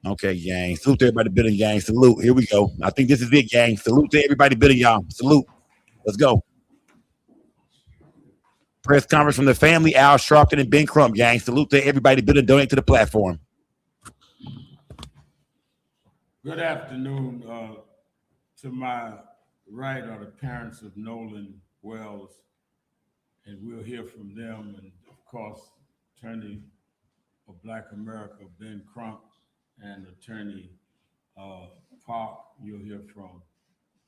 Okay, gang. Salute to everybody building, gang. Salute. Here we go. I think this is it, gang. Salute to everybody building, y'all. Salute. Let's go. Press conference from the family, Al Sharpton and Ben Crump, gang. Salute to everybody building, donate to the platform. Good afternoon. To my right are the parents of Nolan Wells, and we'll hear from them. And of course, attorney of Black America, Ben Crump, and attorney Park, you'll hear from.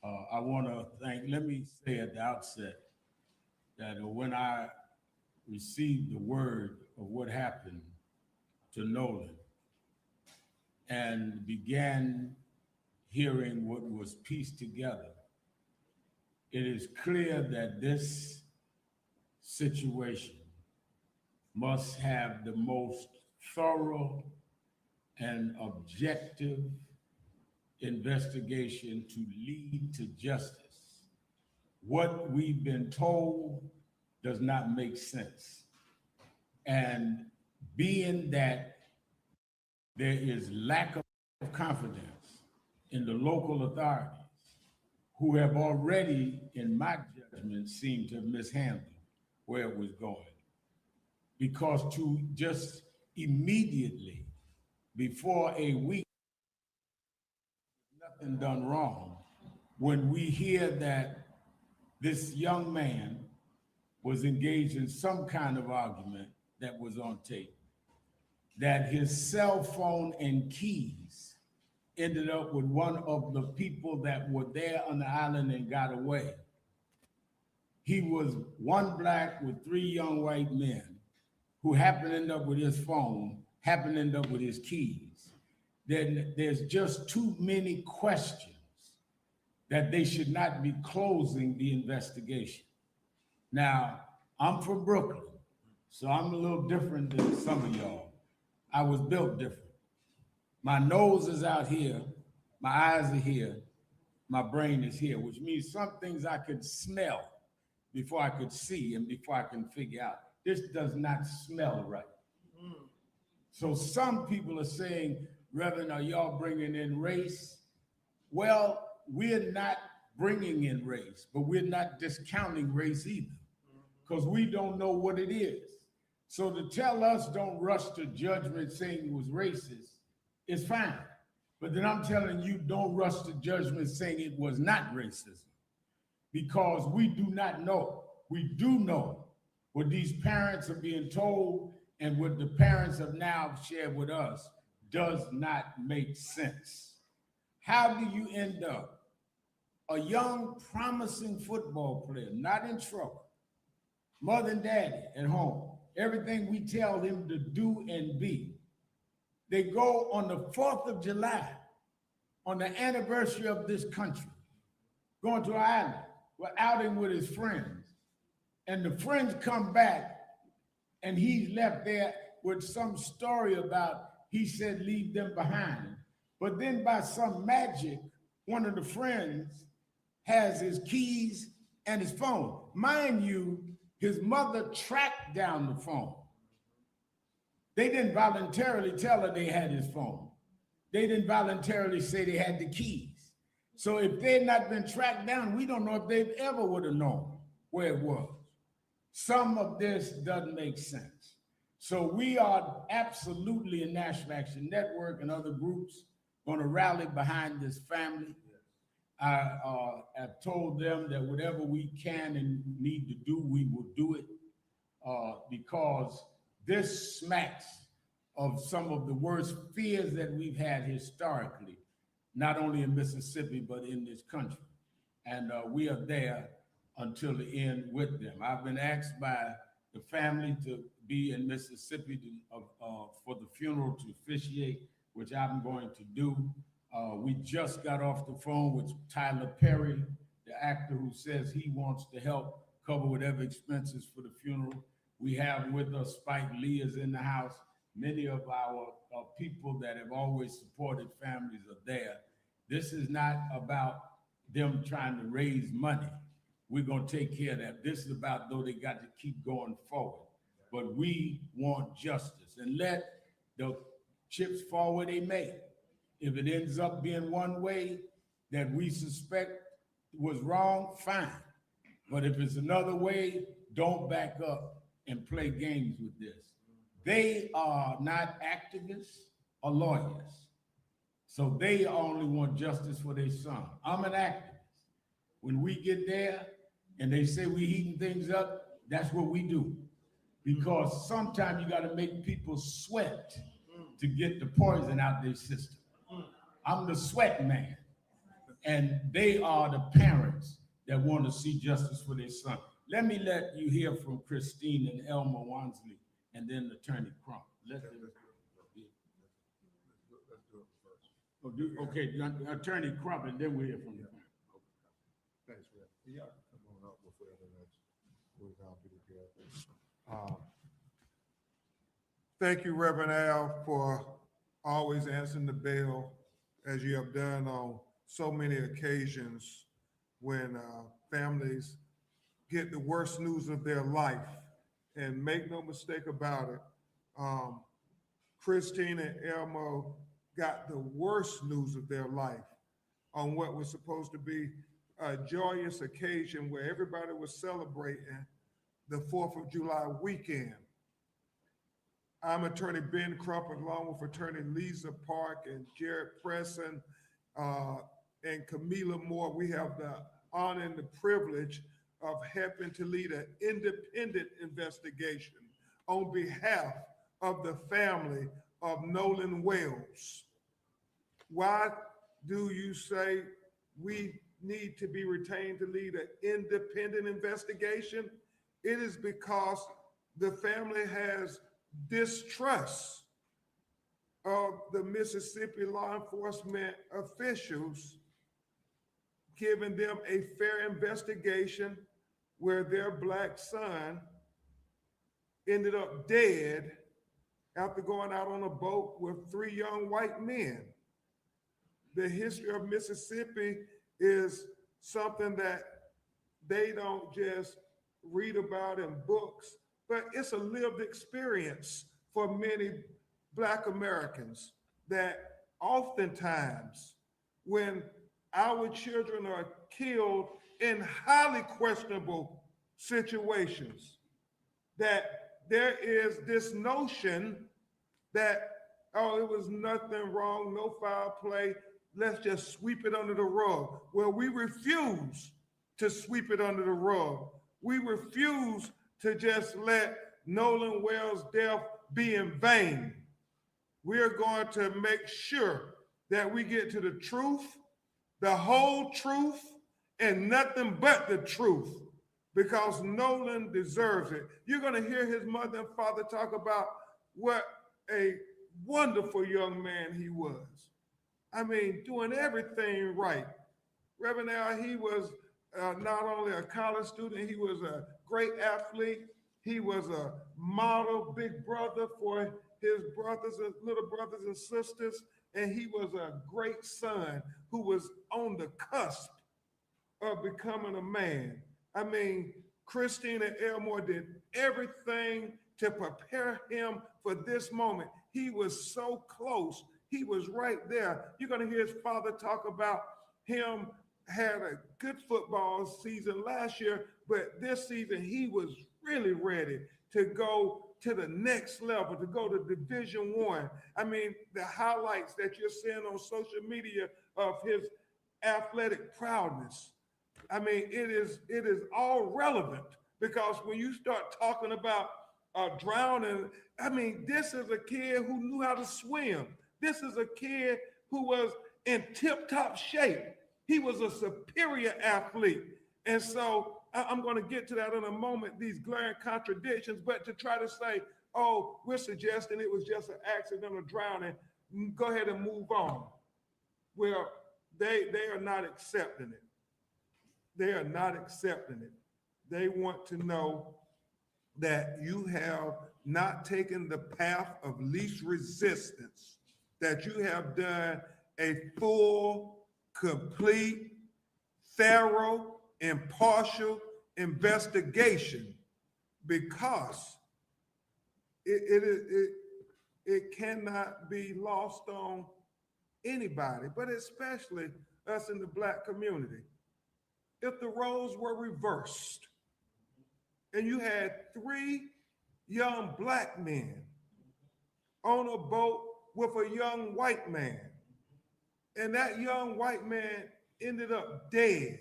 I want to let me say at the outset that when I received the word of what happened to Nolan and began hearing what was pieced together, it is clear that this situation must have the most thorough and objective investigation to lead to justice. what we've been told does not make sense. And being that there is lack of confidence in the local authorities, who have already, in my judgment, seemed to have mishandled where it was going. Because to just immediately, before a week, nothing done wrong, when we hear that this young man was engaged in some kind of argument that was on tape, that his cell phone and keys ended up with one of the people that were there on the island and got away. He was one black with three young white men who happened to end up with his phone, happened to end up with his keys. Then there's just too many questions that they should not be closing the investigation. Now, I'm from Brooklyn, so I'm a little different than some of y'all. I was built different. My nose is out here, my eyes are here, my brain is here, which means some things I could smell before I could see and before I can figure out. This does not smell right. So some people are saying, Reverend, are y'all bringing in race? Well, we're not bringing in race, but we're not discounting race either, because we don't know what it is. So to tell us don't rush to judgment saying it was racist is fine. But then I'm telling you, don't rush to judgment saying it was not racism, because we do not know. We do know what these parents are being told and what the parents have now shared with us does not make sense. How do you end up a young, promising football player, not in trouble, mother and daddy at home, everything we tell him to do and be? They go on the 4th of July, on the anniversary of this country, going to an island, we're outing with his friends. And the friends come back and he's left there with some story about, he said, leave them behind. But then by some magic, one of the friends has his keys and his phone. Mind you, his mother tracked down the phone. They didn't voluntarily tell her they had his phone. They didn't voluntarily say they had the keys. So if they had not been tracked down, we don't know if they ever would have known where it was. Some of this doesn't make sense. So we are absolutely in National Action Network and other groups going to rally behind this family. I have told them that whatever we can and need to do, we will do it, because this smacks of some of the worst fears that we've had historically, not only in Mississippi, but in this country. And we are there until the end with them. I've been asked by the family to be in Mississippi for the funeral to officiate, which I'm going to do. We just got off the phone with Tyler Perry, the actor who says he wants to help cover whatever expenses for the funeral. We have with us Spike Lee is in the house. Many of our people that have always supported families are there. This is not about them trying to raise money. We're going to take care of that. This is about, though, they got to keep going forward. But we want justice, and let the chips fall where they may. If it ends up being one way that we suspect was wrong, fine. But if it's another way, don't back up and play games with this. They are not activists or lawyers. So they only want justice for their son. I'm an activist. When we get there and they say we heating things up, that's what we do. Because sometimes you got to make people sweat to get the poison out their system. I'm the sweat man. And they are the parents that want to see justice for their son. Let me let you hear from Christine and Elmer Wansley and then Attorney Crump. Let's do it first. Okay, Attorney Crump, and then we'll hear from the parents. Thanks, Rev. Yeah, come on up with whatever we're going to be together. Thank you, Reverend Al, for always answering the bell, as you have done on so many occasions when families get the worst news of their life. And make no mistake about it, Christine and Elmo got the worst news of their life on what was supposed to be a joyous occasion where everybody was celebrating the 4th of July weekend. I'm attorney Ben Crumpet, along with attorney Lisa Park and Jared Presson and Camila Moore. We have the honor and the privilege of helping to lead an independent investigation on behalf of the family of Nolan Wells. Why do you say we need to be retained to lead an independent investigation? It is because the family has distrust of the Mississippi law enforcement officials giving them a fair investigation where their Black son ended up dead after going out on a boat with 3 young white men. The history of Mississippi is something that they don't just read about in books, but it's a lived experience for many Black Americans that oftentimes when our children are killed in highly questionable situations, that there is this notion that, oh, it was nothing wrong, no foul play, let's just sweep it under the rug. Well, we refuse to sweep it under the rug. We refuse to just let Nolan Wells' death be in vain. We are going to make sure that we get to the truth, the whole truth, and nothing but the truth, because Nolan deserves it. You're going to hear his mother and father talk about what a wonderful young man he was. I mean, doing everything right. Reverend Al, he was not only a college student, he was a great athlete. He was a model big brother for his brothers and little brothers and sisters. And he was a great son who was on the cusp of becoming a man. I mean, Christine and Elmore did everything to prepare him for this moment. He was so close. He was right there. You're going to hear his father talk about him had a good football season last year, but this season he was really ready to go to the next level, to go to Division I. I mean, the highlights that you're seeing on social media of his athletic prowess, I mean, it is all relevant, because when you start talking about drowning, I mean, this is a kid who knew how to swim. This is a kid who was in tip-top shape. He was a superior athlete. And so I'm going to get to that in a moment, these glaring contradictions, but to try to say, oh, we're suggesting it was just an accident or drowning, go ahead and move on. Well, they are not accepting it. They are not accepting it. They want to know that you have not taken the path of least resistance, that you have done a full, complete, thorough, impartial investigation, because it cannot be lost on anybody, but especially us in the Black community. If the roles were reversed and you had 3 young Black men on a boat with a young white man, and that young white man ended up dead,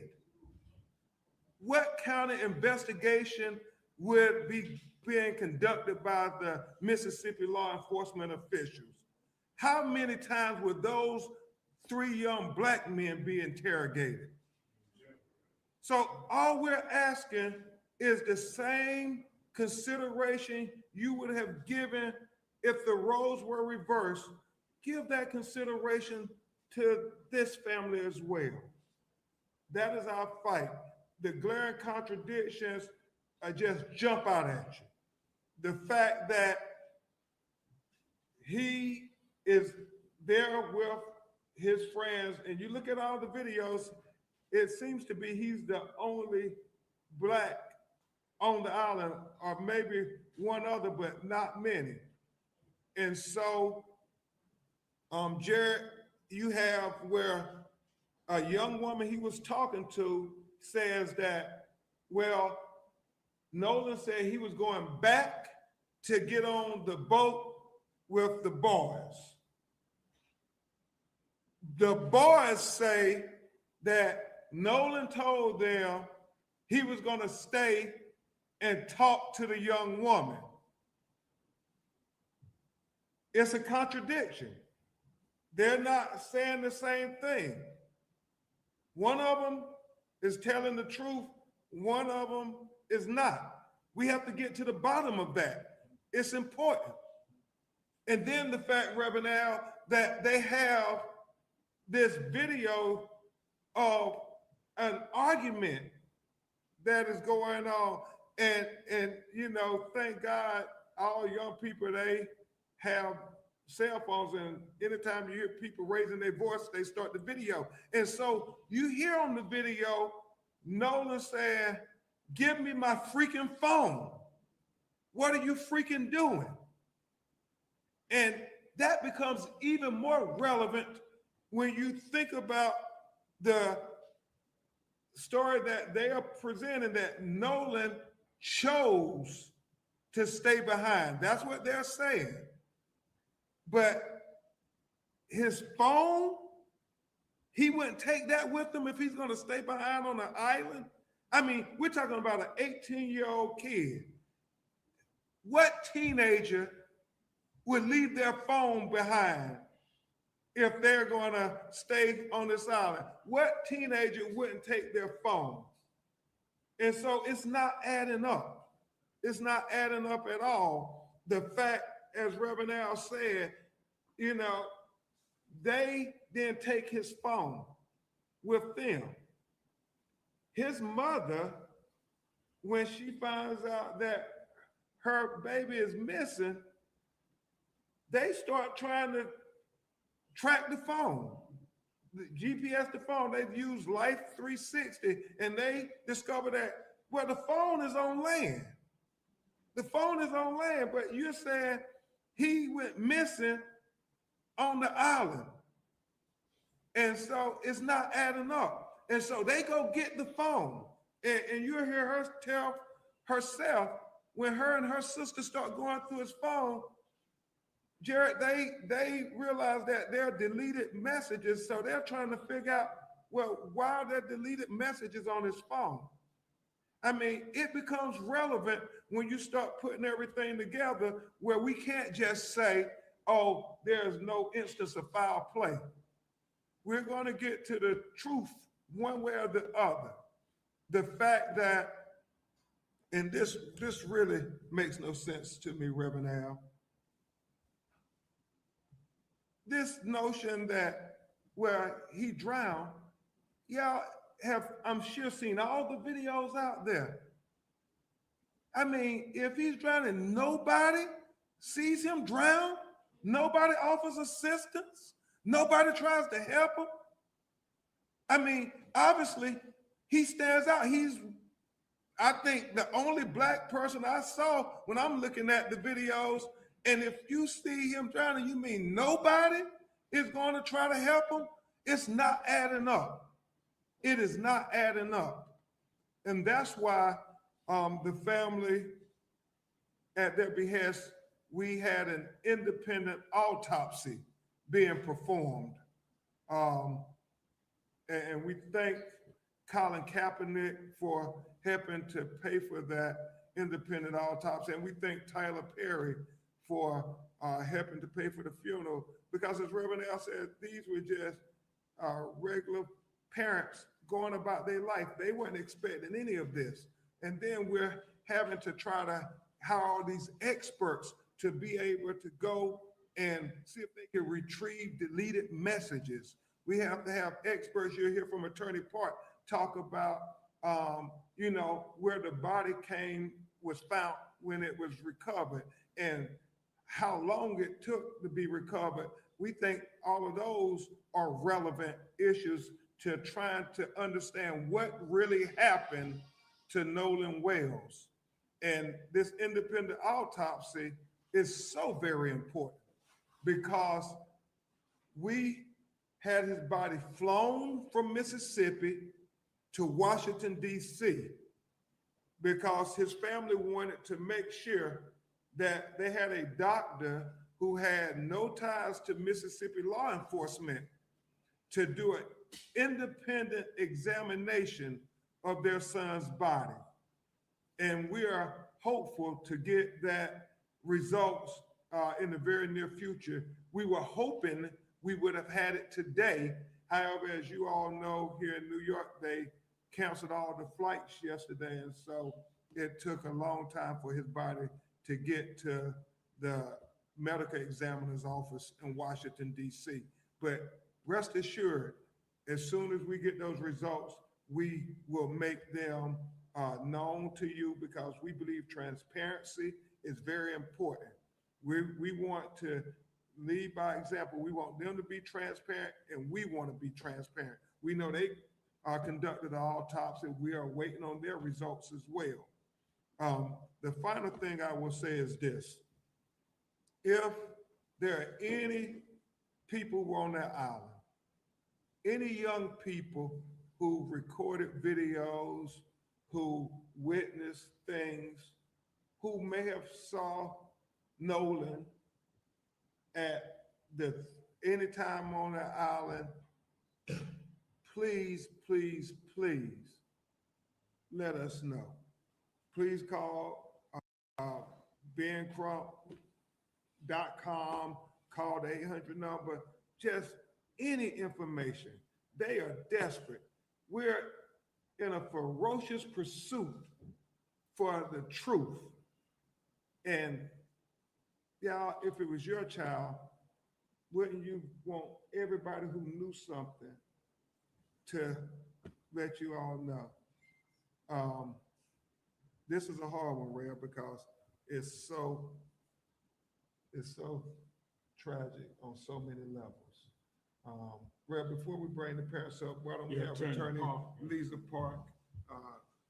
what kind of investigation would be being conducted by the Mississippi law enforcement officials? How many times would those 3 young Black men be interrogated? So all we're asking is the same consideration you would have given if the roles were reversed. Give that consideration to this family as well. That is our fight. The glaring contradictions just jump out at you. The fact that he is there with his friends, and you look at all the videos, it seems to be he's the only Black on the island, or maybe one other, but not many. And so, Jared, you have where a young woman he was talking to says that, well, Nolan said he was going back to get on the boat with the boys. The boys say that Nolan told them he was going to stay and talk to the young woman. It's a contradiction. They're not saying the same thing. One of them is telling the truth, one of them is not. We have to get to the bottom of that. It's important. And then the fact, Reverend Al, that they have this video of an argument that is going on. And you know, thank God, all young people, they have cell phones, and anytime you hear people raising their voice, they start the video. And so you hear on the video Nolan saying, "Give me my freaking phone. What are you freaking doing?" And that becomes even more relevant when you think about the story that they are presenting, that Nolan chose to stay behind. That's what they're saying. But his phone, he wouldn't take that with him if he's going to stay behind on an island. I mean, we're talking about an 18-year-old kid. What teenager would leave their phone behind if they're going to stay on this island? What teenager wouldn't take their phone? And so it's not adding up. It's not adding up at all. The fact, as Reverend Al said, you know, they didn't take his phone with them. His mother, when she finds out that her baby is missing, they start trying to track the phone, the GPS the phone. They've used Life 360, and they discover that, well, the phone is on land. The phone is on land, but you're saying he went missing on the island. And so it's not adding up. And so they go get the phone. And you'll hear her tell herself, when her and her sister start going through his phone, Jared, they realize that there are deleted messages. So they're trying to figure out, well, why are there deleted messages on his phone? I mean, it becomes relevant when you start putting everything together, where we can't just say, oh, there's no instance of foul play. We're going to get to the truth one way or the other. The fact that, and this really makes no sense to me, Reverend Al, this notion that, well, he drowned, y'all have, I'm sure, seen all the videos out there. I mean, if he's drowning, nobody sees him drown, nobody offers assistance, nobody tries to help him. I mean, obviously, he stands out. He's, I think, the only Black person I saw when I'm looking at the videos. And if you see him drowning, you mean nobody is going to try to help him? It's not adding up. It is not adding up. And that's why the family, at their behest, we had an independent autopsy being performed. And we thank Colin Kaepernick for helping to pay for that independent autopsy. And we thank Tyler Perry for helping to pay for the funeral, because as Reverend Al said, these were just regular parents going about their life. They weren't expecting any of this. And then we're having to try to hire all these experts to be able to go and see if they can retrieve deleted messages. We have to have experts. You'll hear from Attorney Park talk about, you know, where the body was found when it was recovered, and how long it took to be recovered. We think all of those are relevant issues to trying to understand what really happened to Nolan Wells. And this independent autopsy is so very important because we had his body flown from Mississippi to Washington, D.C., because his family wanted to make sure that they had a doctor who had no ties to Mississippi law enforcement to do an independent examination of their son's body. And we are hopeful to get that results in the very near future. We were hoping we would have had it today. However, as you all know, here in New York, they canceled all the flights yesterday. And so it took a long time for his body to get to the medical examiner's office in Washington, D.C. But rest assured, as soon as we get those results, we will make them known to you, because we believe transparency is very important. We want to lead by example. We want them to be transparent, and we want to be transparent. We know they conducted an autopsy. We are waiting on their results as well. The final thing I will say is this: if there are any people who are on that island, any young people who recorded videos, who witnessed things, who may have saw Nolan at any time on the island, please, please, please let us know. Please call bencrump.com, call the 800 number, just any information. They are desperate. We're in a ferocious pursuit for the truth. And y'all, if it was your child, wouldn't you want everybody who knew something to let you all know? This is a hard one, Rhea, because it's so tragic on so many levels. Rhea, before we bring the parents up, why don't we have Attorney Lisa Park,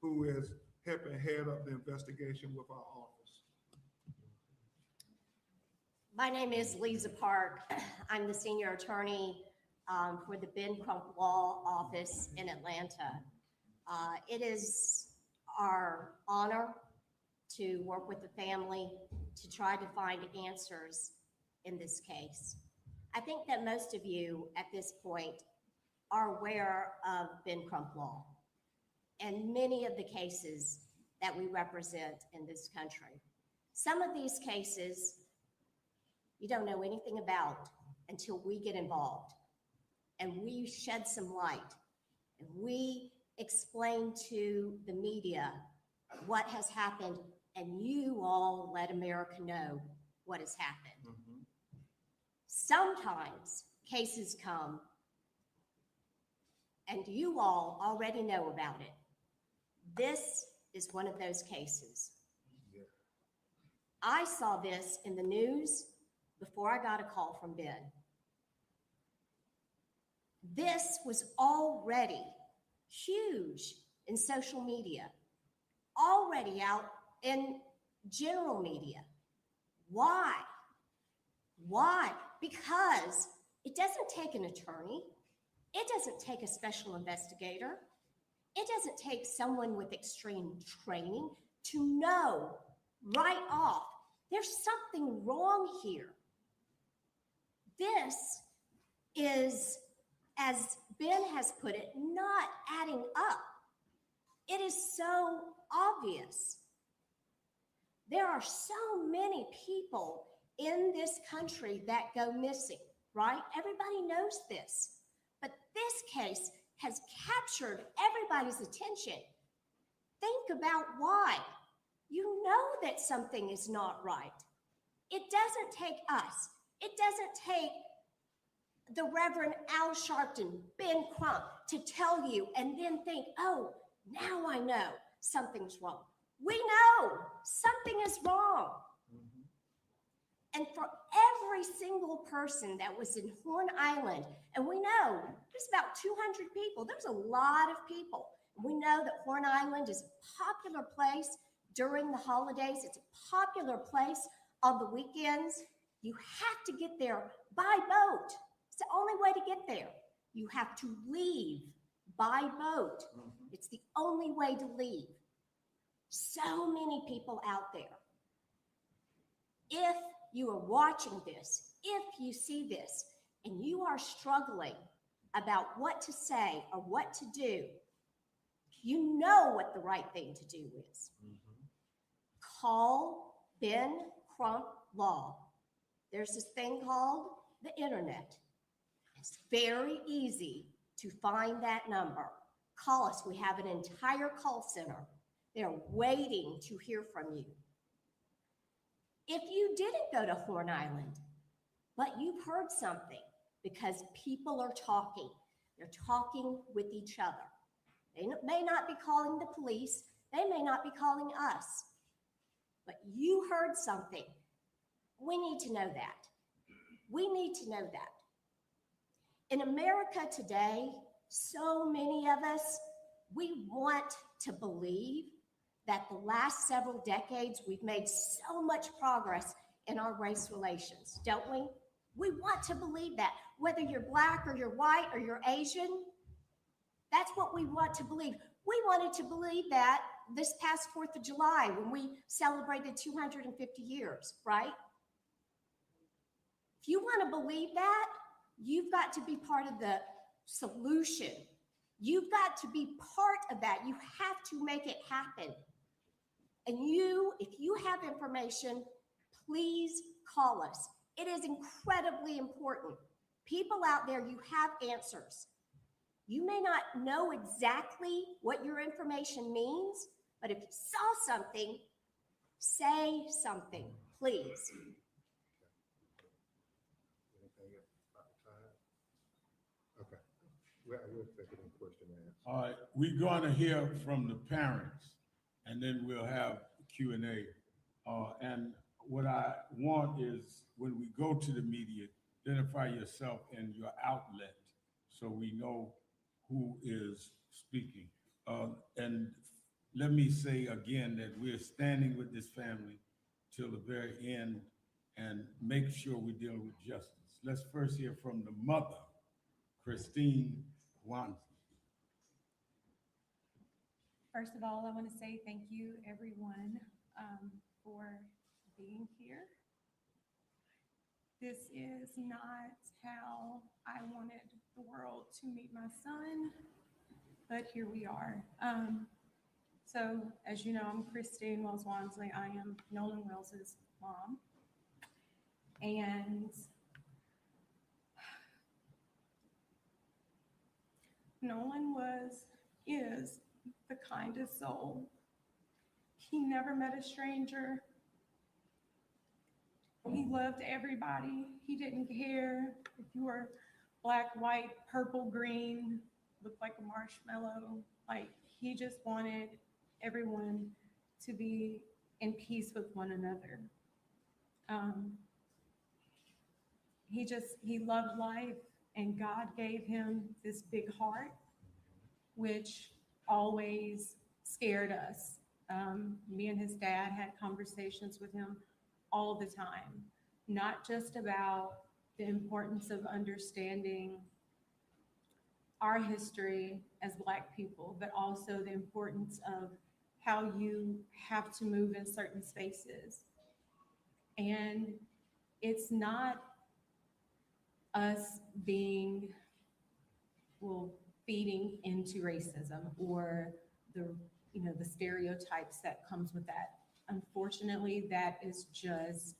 who is helping head up the investigation with our office. My name is Lisa Park. I'm the senior attorney for the Ben Crump Law Office in Atlanta. It is our honor to work with the family to try to find answers in this case. I think that most of you at this point are aware of Ben Crump Law and many of the cases that we represent in this country. Some of these cases you don't know anything about until we get involved and we shed some light and we explain to the media what has happened, and you all let America know what has happened. Mm-hmm. Sometimes cases come and you all already know about it. This is one of those cases. Yeah. I saw this in the news before I got a call from Ben. This was already huge in social media, already out in general media. Why? Why? Because it doesn't take an attorney. It doesn't take a special investigator. It doesn't take someone with extreme training to know right off there's something wrong here. This is, as Ben has put it, not adding up. It is so obvious. There are so many people in this country that go missing, right? Everybody knows this. But this case has captured everybody's attention. Think about why. You know that something is not right. It doesn't take us. It doesn't take the Reverend Al Sharpton, Ben Crump, to tell you and then think, oh, now I know something's wrong. We know something is wrong. Mm-hmm. And for every single person that was in Horn Island, and we know there's about 200 people, there's a lot of people. We know that Horn Island is a popular place. during the holidays. It's a popular place on the weekends. You have to get there by boat. It's the only way to get there. You have to leave by boat. It's the only way to leave. So many people out there. If you are watching this, if you see this, and you are struggling about what to say or what to do, you know what the right thing to do is. Call Ben Crump Law. There's this thing called the internet. It's very easy to find that number. Call us. We have an entire call center. They're waiting to hear from you. If you didn't go to Horn Island, but you've heard something, because people are talking. They're talking with each other. They may not be calling the police. They may not be calling us. But you heard something. We need to know that. We need to know that. In America today, so many of us, we want to believe that the last several decades, we've made so much progress in our race relations, don't we? We want to believe that. Whether you're Black or you're white or you're Asian, that's what we want to believe. We wanted to believe that this past 4th of July when we celebrated 250 years, right? If you want to believe that, you've got to be part of the solution. You've got to be part of that. You have to make it happen. And if you have information, please call us. It is incredibly important. People out there, you have answers. You may not know exactly what your information means, but if you saw something, say something, please. Anything else about the time? Okay. We'll take it in question and answer. All right, we're going to hear from the parents, and then we'll have Q&A. And what I want is when we go to the media, identify yourself and your outlet so we know who is speaking. And let me say again that we're standing with this family till the very end and make sure we deal with justice. Let's first hear from the mother, Christine Wansley. First of all, I want to say thank you, everyone, for being here. This is not how I wanted the world to meet my son, but here we are. So, as you know, I'm Christine Wells Wansley. I am Nolan Wells's mom. And Nolan is the kindest soul. He never met a stranger. He loved everybody. He didn't care if you were Black, white, purple, green, looked like a marshmallow. Like, he just wanted everyone to be in peace with one another. He loved life, and God gave him this big heart, which always scared us. Me and his dad had conversations with him all the time, not just about the importance of understanding our history as Black people, but also the importance of how you have to move in certain spaces. And it's not us feeding into racism or the stereotypes that comes with that. Unfortunately, that is just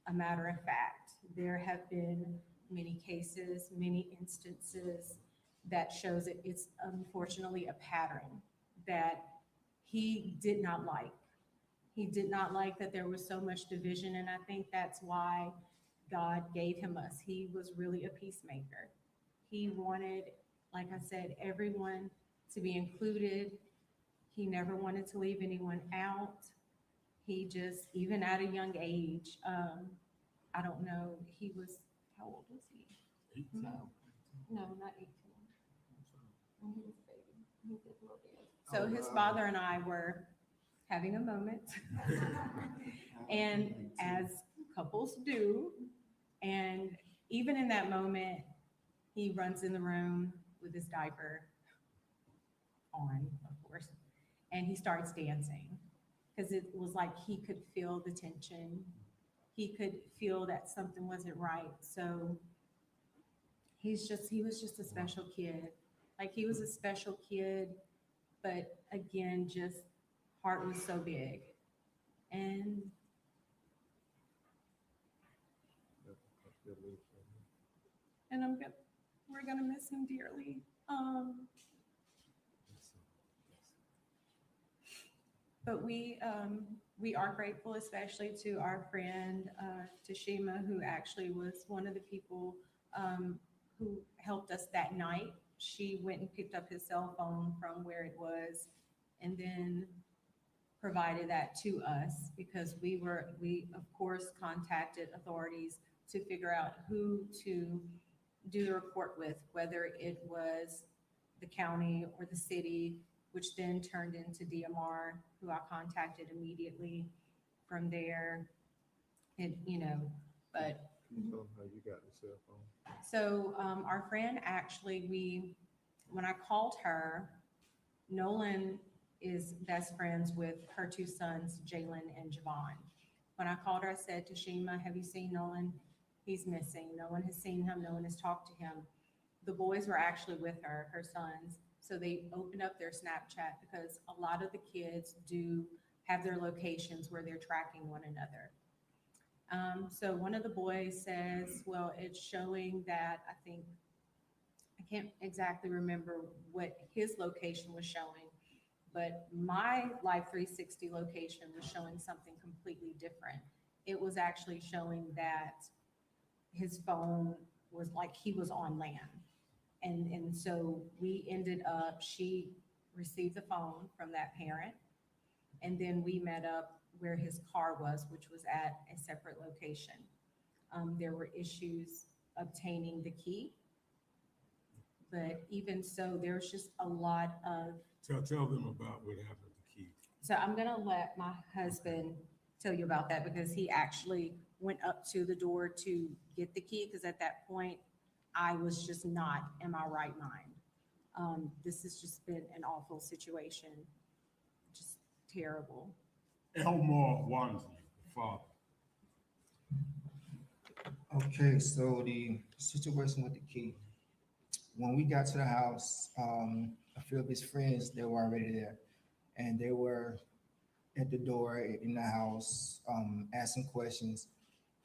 a matter of fact. There have been many cases, many instances that shows that it's unfortunately a pattern that he did not like. He did not like that there was so much division, and I think that's why God gave him us. He was really a peacemaker. He wanted, like I said, everyone to be included. He never wanted to leave anyone out. He just, even at a young age, I don't know, how old was he? No, not 18. When he was a baby, he did a little bit. So his father and I having a moment. And as couples do, and even in that moment, he runs in the room with his diaper on, of course, and he starts dancing because it was like he could feel the tension. He could feel that something wasn't right. So he was just a special kid. Like he was a special kid, but again, just heart was so big. And and we're gonna miss him dearly. But we are grateful, especially to our friend Tashima, who actually was one of the people who helped us that night. She went and picked up his cell phone from where it was, and then provided that to us because we of course contacted authorities to figure out who to do the report with, whether it was the county or the city, which then turned into DMR, who I contacted immediately from there. And, but Can you tell them how you got the cell phone? so our friend actually, when I called her, Nolan is best friends with her two sons, Jalen and Javon. When I called her, I said, Tashima, have you seen Nolan? He's missing. No one has seen him. No one has talked to him. The boys were actually with her sons. So they opened up their Snapchat because a lot of the kids do have their locations where they're tracking one another. So one of the boys says, well, it's showing that I can't exactly remember what his location was showing, but my Live 360 location was showing something completely different. It was actually showing that his phone was like he was on land. And so we ended up, she received the phone from that parent, and then we met up where his car was, which was at a separate location. There were issues obtaining the key, but even so, there's just a lot of. Tell them about what happened with the key. So I'm gonna let my husband tell you about that because he actually went up to the door to get the key because at that point, I was just not in my right mind. This has just been an awful situation, just terrible. Elmore Wansley, the father. Okay, so the situation with the key. When we got to the house, a few of his friends, they were already there. And they were at the door in the house, asking questions.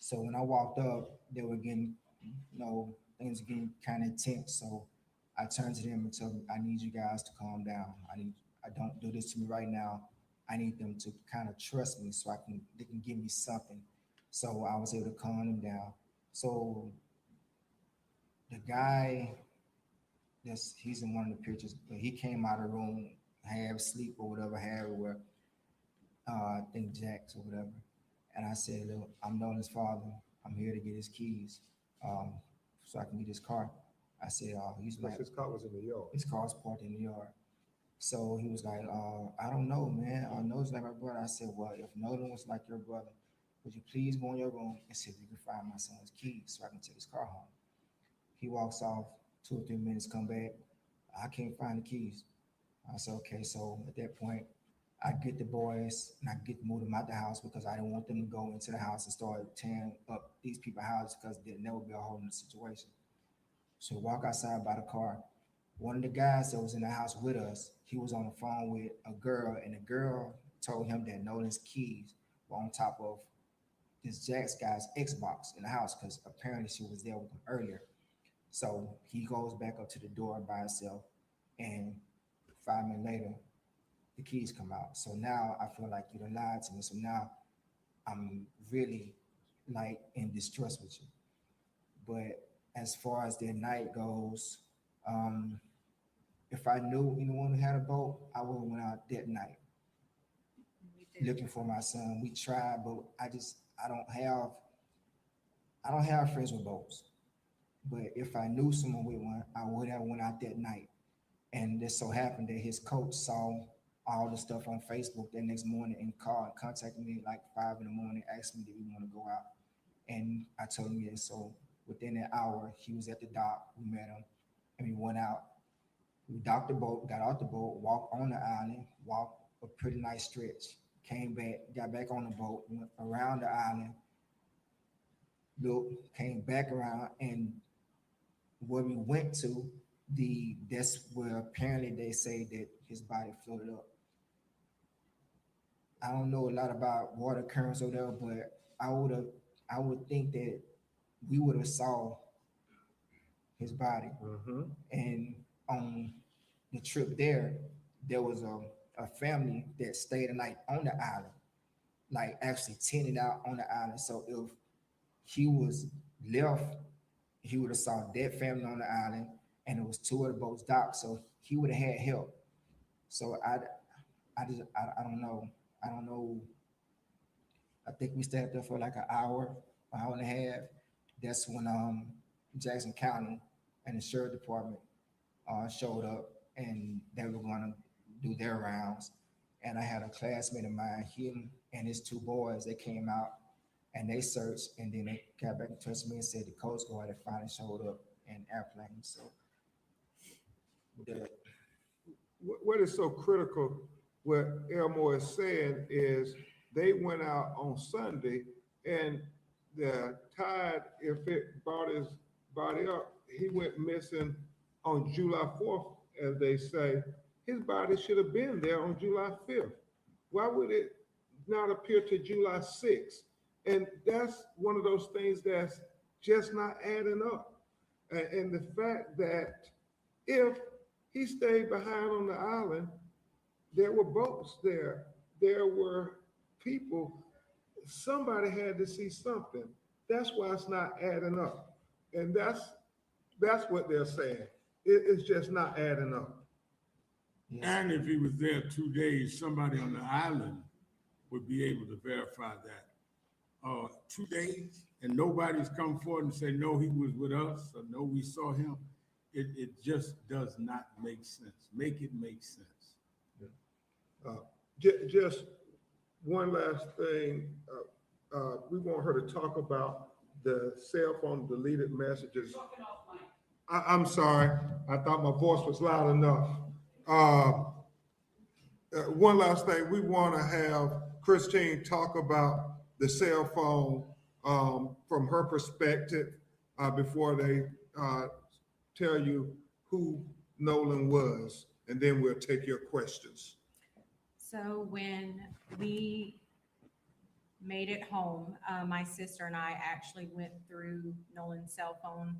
So when I walked up, they were getting, things getting kind of intense. So I turned to them and told them, I need you guys to calm down. I don't do this to me right now. I need them to kind of trust me so they can give me something. So I was able to calm them down. So the guy, he's in one of the pictures, but he came out of the room, half asleep or whatever, I think Jack's or whatever. And I said, look, I'm Nolan's father. I'm here to get his keys so I can get his car. I said, he's like, His car was in the yard. his car's parked in the yard. So he was like, I don't know, man. I know it's like my brother. I said, well, if Nolan was like your brother, would you please go in your room and see if you can find my son's keys so I can take his car home? He walks off, 2 or 3 minutes, come back. I can't find the keys. I said, okay. So at that point, I get the boys and I get moved them out the house because I didn't want them to go into the house and start tearing up these people's houses because there'd never be a hold in the situation. So walk outside by the car. One of the guys that was in the house with us, he was on the phone with a girl, and the girl told him that Nolan's keys were on top of this Jack's guy's Xbox in the house because apparently she was there with him earlier. So he goes back up to the door by himself, and 5 minutes later, the keys come out. So now I feel like you done lied to me. So now I'm really like in distrust with you. But as far as their night goes, if I knew anyone who had a boat, I would have went out that night looking for my son. We tried, but I don't have friends with boats. But if I knew someone with one, I would have went out that night. And this so happened that his coach saw all the stuff on Facebook that next morning and called and contacted me like 5 in the morning, asked me, did we want to go out? And I told him yes. So within an hour, he was at the dock. We met him and we went out. We docked the boat, got out the boat, walked on the island, walked a pretty nice stretch, came back, got back on the boat, went around the island, looked, came back around, and where we went to, that's where apparently they say that his body floated up. I don't know a lot about water currents over there, but I would think that we would have saw his body. Mm-hmm. And on the trip there was a family that stayed the night on the island, like actually tented out on the island. So if he was left, he would have saw that family on the island, and it was 2 of the boats docked, so he would have had help. So I don't know. I don't know. I think we stayed there for like an hour and a half. That's when Jackson County and the sheriff department showed up, and they were going to do their rounds. And I had a classmate of mine, him and his 2 boys, they came out and they searched, and then they got back in touch with me and said the Coast Guard had finally showed up in airplane. So What is so critical, what Elmore is saying is they went out on Sunday and the tide, if it brought his body up, he went missing on July 4th, as they say. His body should have been there on July 5th. Why would it not appear to July 6th? And that's one of those things that's just not adding up. And the fact that if he stayed behind on the island, there were boats there, there were people, somebody had to see something. That's why it's not adding up. And that's what they're saying. It's just not adding up. yes. And if he was there 2 days, somebody on the island would be able to verify that. 2 days and nobody's come forward and say, no, he was with us, or no, we saw him. It just does not make sense. Make it make sense. Just one last thing. We want her to talk about the cell phone deleted messages. I'm sorry. I thought my voice was loud enough. One last thing. We want to have Christine talk about the cell phone from her perspective before they tell you who Nolan was, and then we'll take your questions. So when we made it home, my sister and I actually went through Nolan's cell phone,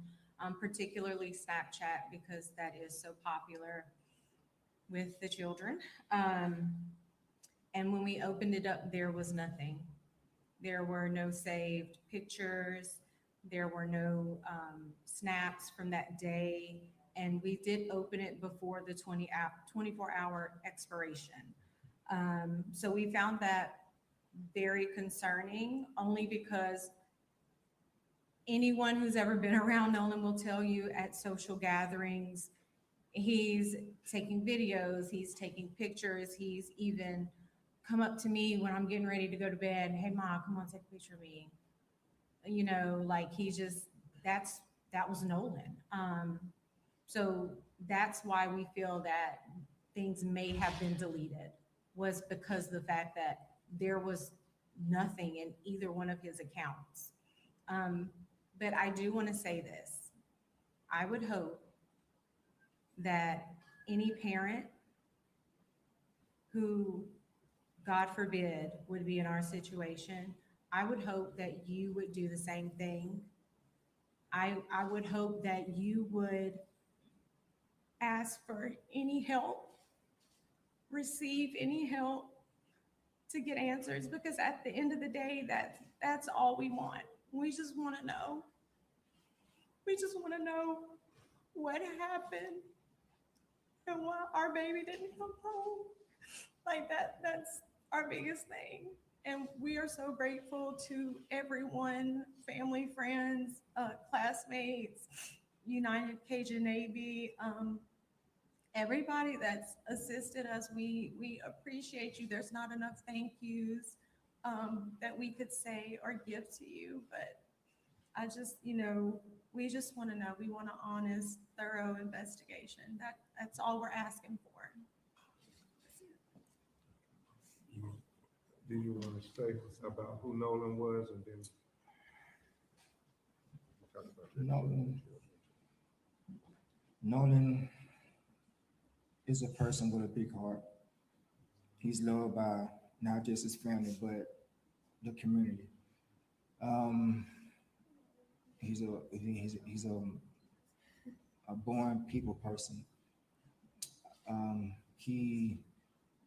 particularly Snapchat, because that is so popular with the children. And when we opened it up, there was nothing. There were no saved pictures. There were no snaps from that day. And we did open it before the 24-hour expiration. So we found that very concerning, only because anyone who's ever been around Nolan will tell you at social gatherings, he's taking videos, he's taking pictures, he's even come up to me when I'm getting ready to go to bed. Hey, Ma, come on, take a picture of me. You know, like that was Nolan. So that's why we feel that things may have been deleted, was because of the fact that there was nothing in either one of his accounts. But I do want to say this. I would hope that any parent who, God forbid, would be in our situation, I would hope that you would do the same thing. I would hope that you would ask for any help, receive any help to get answers, because at the end of the day, that's all we want. We just want to know. We just want to know what happened and why our baby didn't come home. Like that's our biggest thing. And we are so grateful to everyone, family, friends, classmates, United Cajun Navy, everybody that's assisted us, we appreciate you. There's not enough thank yous that we could say or give to you, but I just, we just want to know. We want an honest, thorough investigation. That's all we're asking for. Do you want to say about who Nolan was and then talk about your Nolan. children? Nolan is a person with a big heart. He's loved by not just his family, but the community. Um, he's a born people person.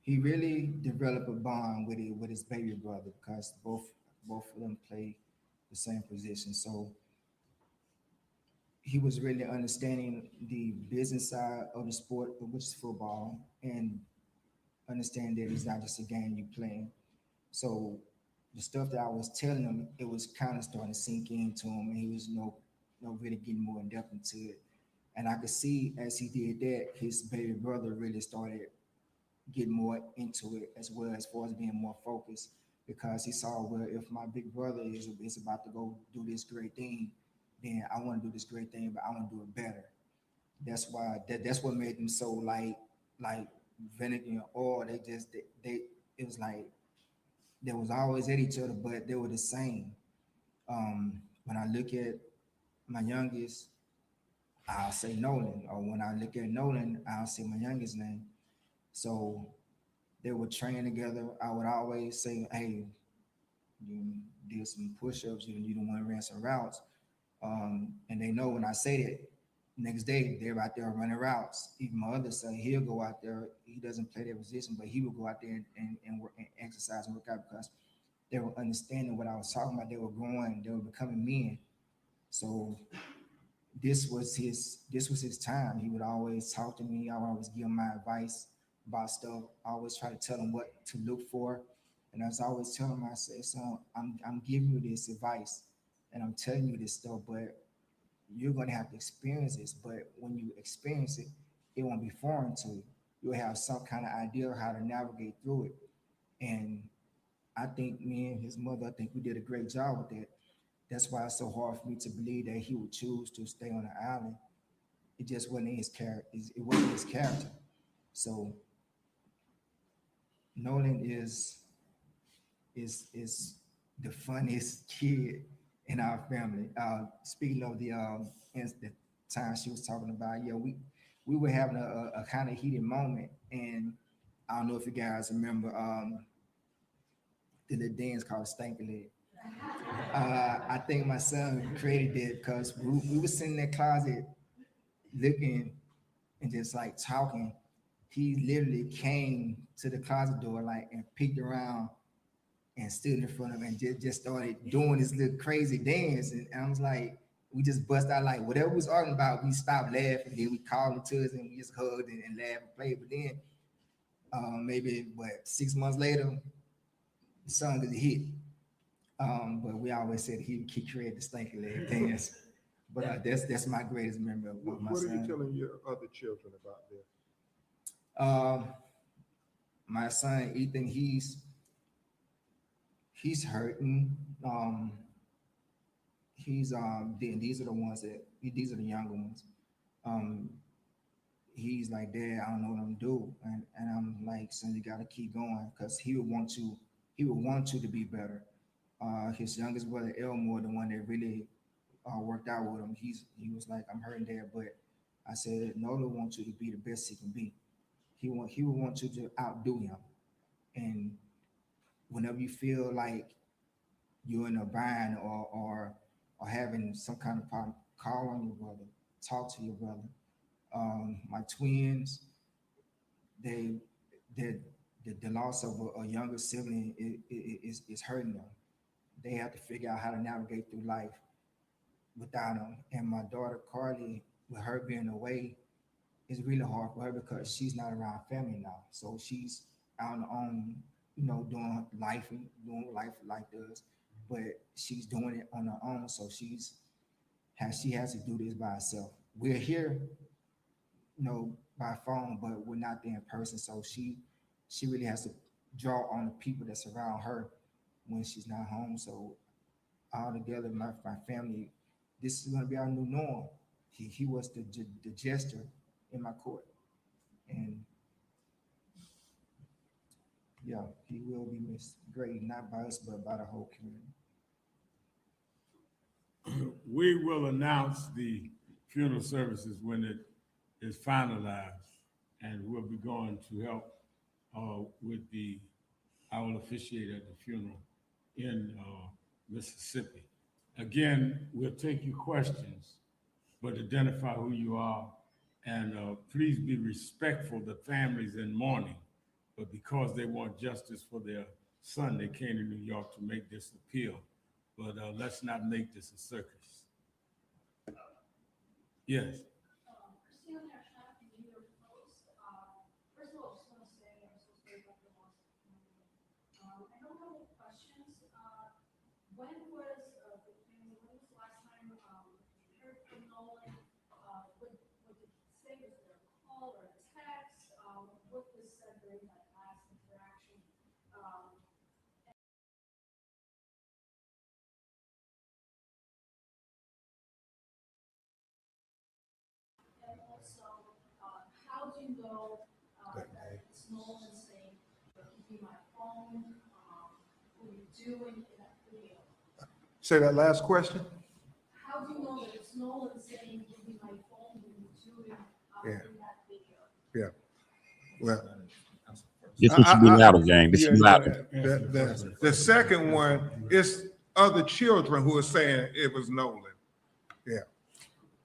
He really developed a bond with his baby brother because both of them play the same position. So he was really understanding the business side of the sport, which is football, and understand that it's not just a game you playing. So the stuff that I was telling him, it was kind of starting to sink into him, and he was really getting more in depth into it. And I could see as he did that, his baby brother really started getting more into it as well, as far as being more focused, because he saw, well, if my big brother is about to go do this great thing, then I want to do this great thing, but I want to do it better. That's what made them so like vinegar and oil. They it was like they was always at each other, but they were the same. When I look at my youngest, I'll say Nolan, or when I look at Nolan, I'll say my youngest name. So they would train together. I would always say, "Hey, you did some push-ups. You don't want to run some routes." And they know when I say that, next day they're out there running routes. Even my other son, he'll go out there. He doesn't play their position, but he will go out there and work and exercise and work out because they were understanding what I was talking about. They were growing. They were becoming men. So this was his time. He would always talk to me. I would always give him my advice about stuff. I always try to tell him what to look for. And as I always tell him, I say, son, I'm giving you this advice and I'm telling you this stuff, but you're gonna have to experience this. But when you experience it, it won't be foreign to you. You'll have some kind of idea of how to navigate through it. And I think me and his mother, I think we did a great job with that. That's why it's so hard for me to believe that he would choose to stay on the island. It just wasn't in his character. It wasn't his character. So Nolan is the funniest kid in our family. Speaking of the time she was talking about, yeah, we were having a kind of heated moment, and I don't know if you guys remember the little dance called Stanky Leg. I think my son created it because we were sitting in that closet looking and just like talking. He literally came to the closet door like and peeked around and stood in front of him and just started doing this little crazy dance. And I was like, we just bust out like whatever we was arguing about, we stopped laughing. Then we called him to us and we just hugged and laughed and played. But then maybe 6 months later, the song got a hit. But we always said he created the Stanky Leg dance. But that's my greatest memory of my What are you son. telling your other children about this? My son Ethan, he's hurting. These are the ones these are the younger ones. Um, he's like, Dad, I don't know what I'm doing, and I'm like, son, you gotta keep going because he would want you to be better. His youngest brother Elmore, the one that really worked out with him, he was like, I'm hurting, Dad, but I said, Nola wants you to be the best he can be. He would want you to outdo him, and whenever you feel like you're in a bind or having some kind of problem, call on your brother, talk to your brother. My twins, they the loss of a younger sibling is hurting them. They have to figure out how to navigate through life without them. And my daughter Carly, with her being away, it's really hard for her because she's not around family now. So she's out on her own, doing life like does, but she's doing it on her own. So she has to do this by herself. We're here, by phone, but we're not there in person. So she really has to draw on the people that surround her when she's not home. So all together, my family, this is gonna be our new norm. He was the jester in my court, and yeah, he will be missed greatly, not by us, but by the whole community. We will announce the funeral services when it is finalized, and we'll be going to help with I will officiate at the funeral in Mississippi. Again, we'll take your questions, but identify who you are, and please be respectful. The families in mourning, but because they want justice for their son, they came to New York to make this appeal. But let's not make this a circus. Yes. Christina Nash, New York Post. First of all, I just want to say I'm so sorry about the loss of Nolan. I don't have any questions. When was when was the last time you heard from Nolan? What did he say? Was there a call or a text? What was said during that last interaction? And also, how do you know that it's Nolan saying, give me my phone, what are you doing in that video? Say that last question? How do you know that it's Nolan saying, give me my phone, what are you doing Yeah. in that video? Yeah. Well, This one should be louder, gang. This should be yeah, louder. the second one is other children who are saying it was Nolan. Yeah.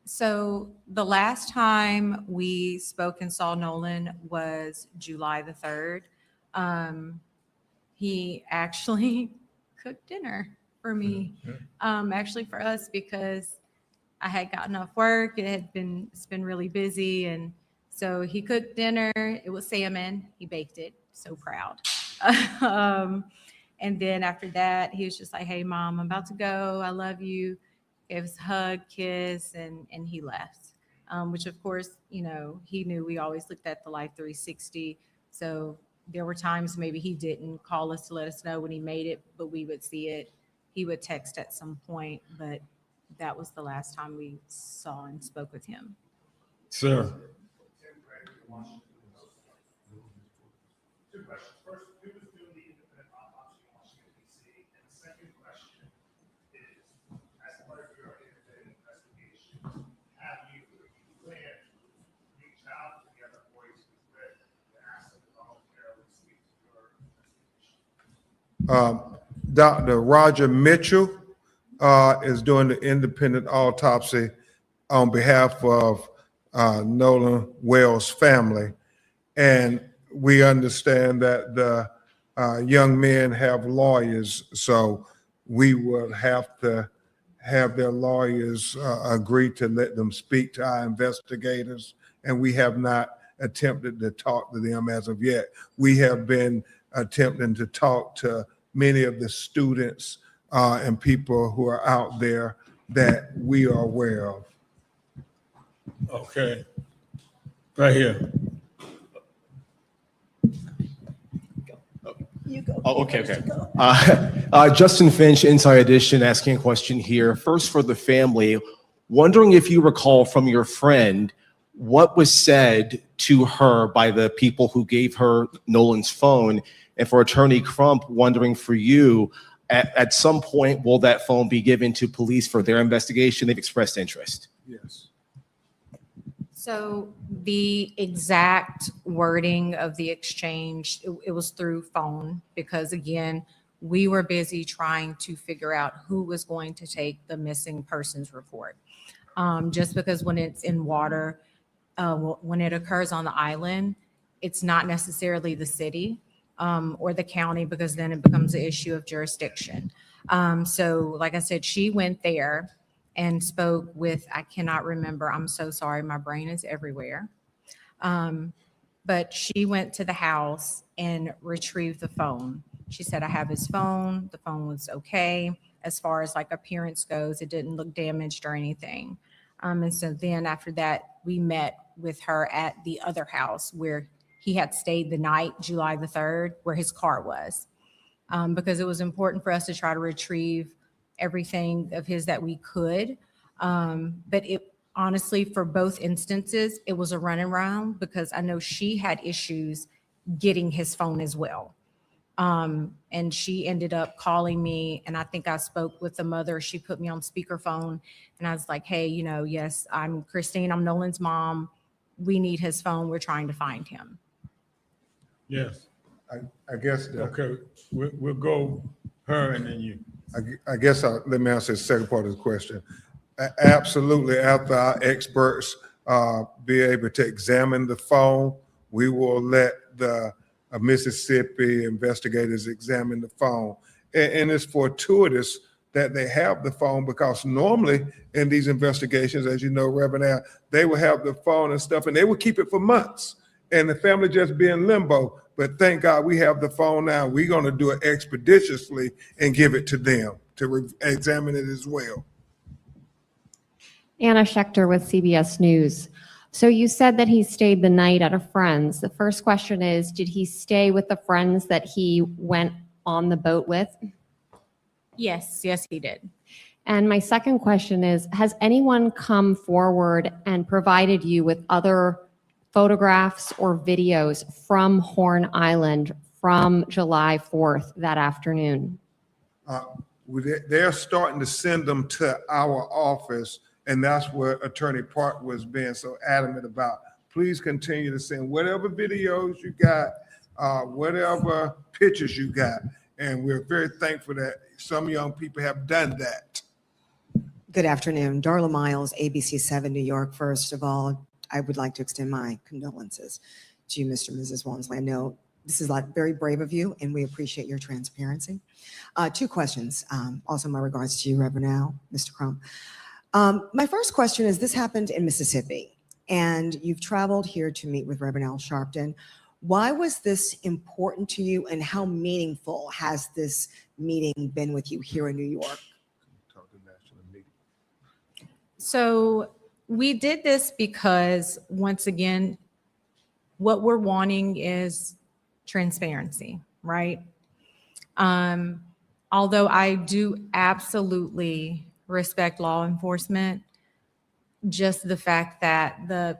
So the last time we spoke and saw Nolan was July the 3rd. He actually cooked dinner for me, actually for us, because I had gotten off work. It's been really busy. And so he cooked dinner. It was salmon. He baked it. So proud. And then after that, he was just like, hey, Mom, I'm about to go. I love you. Gave us a hug, kiss, and he left. Which of course, you know, he knew we always looked at the Life 360. So there were times maybe he didn't call us to let us know when he made it, but we would see it. He would text at some point, but that was the last time we saw and spoke with him. Sir. Two questions. First, who was doing the independent autopsy in Washington, D.C.? And the second question is, as part of your independent investigation, have you planned to reach out to the other voices that asked them to voluntarily speak to your investigation? Dr. Roger Mitchell is doing the independent autopsy on behalf of Nolan Wells' family. And we understand that the young men have lawyers, so we will have to have their lawyers agree to let them speak to our investigators. And we have not attempted to talk to them as of yet. We have been attempting to talk to many of the students and people who are out there that we are aware of. Okay. Right here. Oh, okay. Justin Finch, Inside Edition, asking a question here. First, for the family, wondering if you recall from your friend what was said to her by the people who gave her Nolan's phone, and for Attorney Crump, wondering for you, at some point, will that phone be given to police for their investigation? They've expressed interest. Yes. So the exact wording of the exchange, it was through phone, because again, we were busy trying to figure out who was going to take the missing persons report. Just because when it's in water, when it occurs on the island, it's not necessarily the city or the county, because then it becomes an issue of jurisdiction. So like I said, she went there and spoke with, I cannot remember, I'm so sorry, my brain is everywhere. But she went to the house and retrieved the phone. She said, I have his phone. The phone was okay. As far as like appearance goes, it didn't look damaged or anything. And so then after that, we met with her at the other house where he had stayed the night, July the 3rd, where his car was, because it was important for us to try to retrieve everything of his that we could. But it honestly, for both instances, it was a run around because I know she had issues getting his phone as well. And she ended up calling me, and I think I spoke with the mother. She put me on speakerphone, and I was like, hey, yes, I'm Christine. I'm Nolan's mom. We need his phone. We're trying to find him. Yes. I guess, Okay, we'll go her and then you. I guess let me answer the second part of the question. Absolutely, after our experts be able to examine the phone, we will let the Mississippi investigators examine the phone. And it's fortuitous that they have the phone because normally in these investigations, as you know, Reverend Al, they will have the phone and stuff and they will keep it for months and the family just be in limbo. But thank God we have the phone now. We're going to do it expeditiously and give it to them to examine it as well. Anna Schechter with CBS News. So you said that he stayed the night at a friend's. The first question is, did he stay with the friends that he went on the boat with? Yes, he did. And my second question is, has anyone come forward and provided you with other photographs or videos from Horn Island from July 4th that afternoon? They're starting to send them to our office, and that's what Attorney Park was being so adamant about. Please continue to send whatever videos you got, whatever pictures you got, and we're very thankful that some young people have done that. Good afternoon. Darla Miles, ABC 7 New York. First of all, I would like to extend my condolences to you, Mr. and Mrs. Walmsley. I know this is very brave of you, and we appreciate your transparency. Two questions. Also, my regards to you, Reverend Al, Mr. Crump. My first question is, this happened in Mississippi, and you've traveled here to meet with Reverend Al Sharpton. Why was this important to you, and how meaningful has this meeting been with you here in New York? So we did this because, once again, what we're wanting is transparency, right? Although I do absolutely respect law enforcement, just the fact that the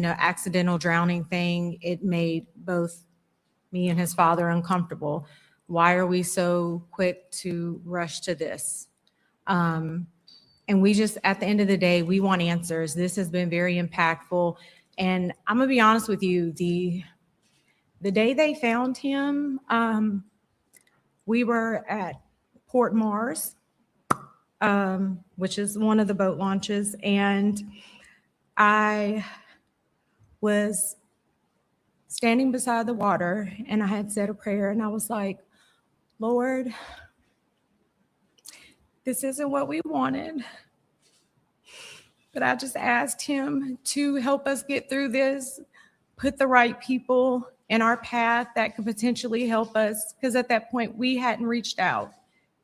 accidental drowning thing, it made both me and his father uncomfortable. Why are we so quick to rush to this? And we just, at the end of the day, we want answers. This has been very impactful. And I'm gonna be honest with you, the day they found him, we were at Port Mars, which is one of the boat launches. And I was standing beside the water and I had said a prayer and I was like, Lord, this isn't what we wanted, but I just asked him to help us get through this, put the right people in our path that could potentially help us. Because at that point, we hadn't reached out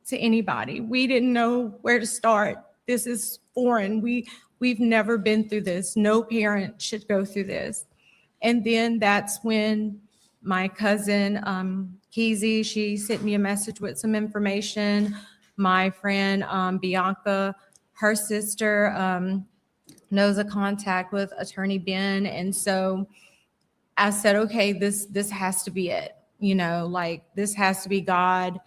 to anybody. We didn't know where to start. This is foreign. We've never been through this. No parent should go through this. And then that's when my cousin, Keezy, she sent me a message with some information. My friend, Bianca, her sister knows a contact with Attorney Ben. And so I said, okay, this has to be it. This has to be God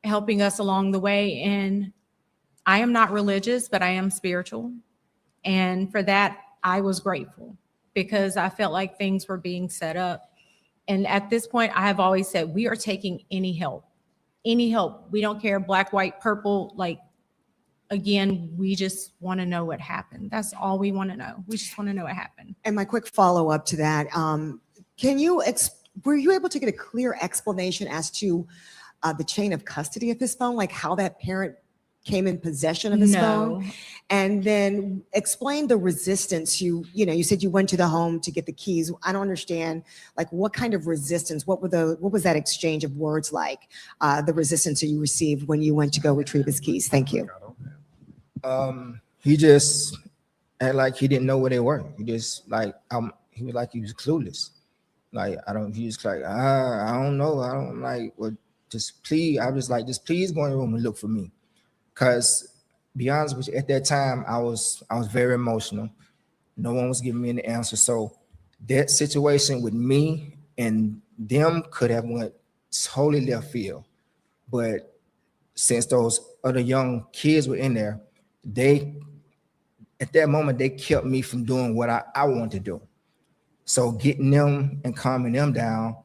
helping us along the way. And I am not religious, but I am spiritual. And for that, I was grateful because I felt like things were being set up. And at this point, I have always said, we are taking any help. Any help. We don't care, black, white, purple. Again, we just want to know what happened. That's all we want to know. We just want to know what happened. And my quick follow-up to that, were you able to get a clear explanation as to the chain of custody of his phone, like how that parent came in possession of his phone? And then explain the resistance. You said you went to the home to get the keys. I don't understand, what kind of resistance, what was that exchange of words like, the resistance that you received when you went to go retrieve his keys? Thank you. He just acted like he didn't know where they were. He just he was like he was clueless. Like, he was like, I don't know. I don't like, well, just please. I was like, just please go in the room and look for me. Cause be honest with you, at that time, I was very emotional. No one was giving me an answer. So that situation with me and them could have went totally left field. But since those other young kids were in there, at that moment, they kept me from doing what I wanted to do. So getting them and calming them down,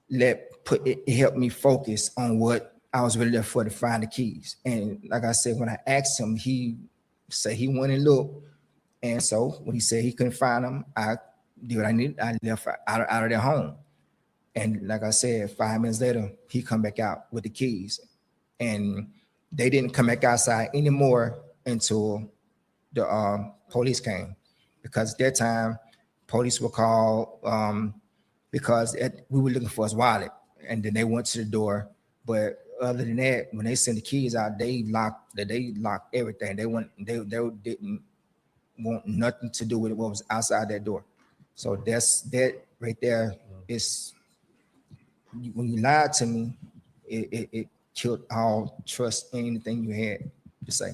it helped me focus on what I was really there for, to find the keys. And like I said, when I asked him, he said he went and looked. And so when he said he couldn't find them, I did what I needed. I left out of their home. And like I said, 5 minutes later, he come back out with the keys. And they didn't come back outside anymore until the police came. Because at that time, police were called because we were looking for his wallet. And then they went to the door. But other than that, when they sent the keys out, they locked everything. They didn't want nothing to do with what was outside that door. So that right there is, when you lied to me, it killed all trust in anything you had to say.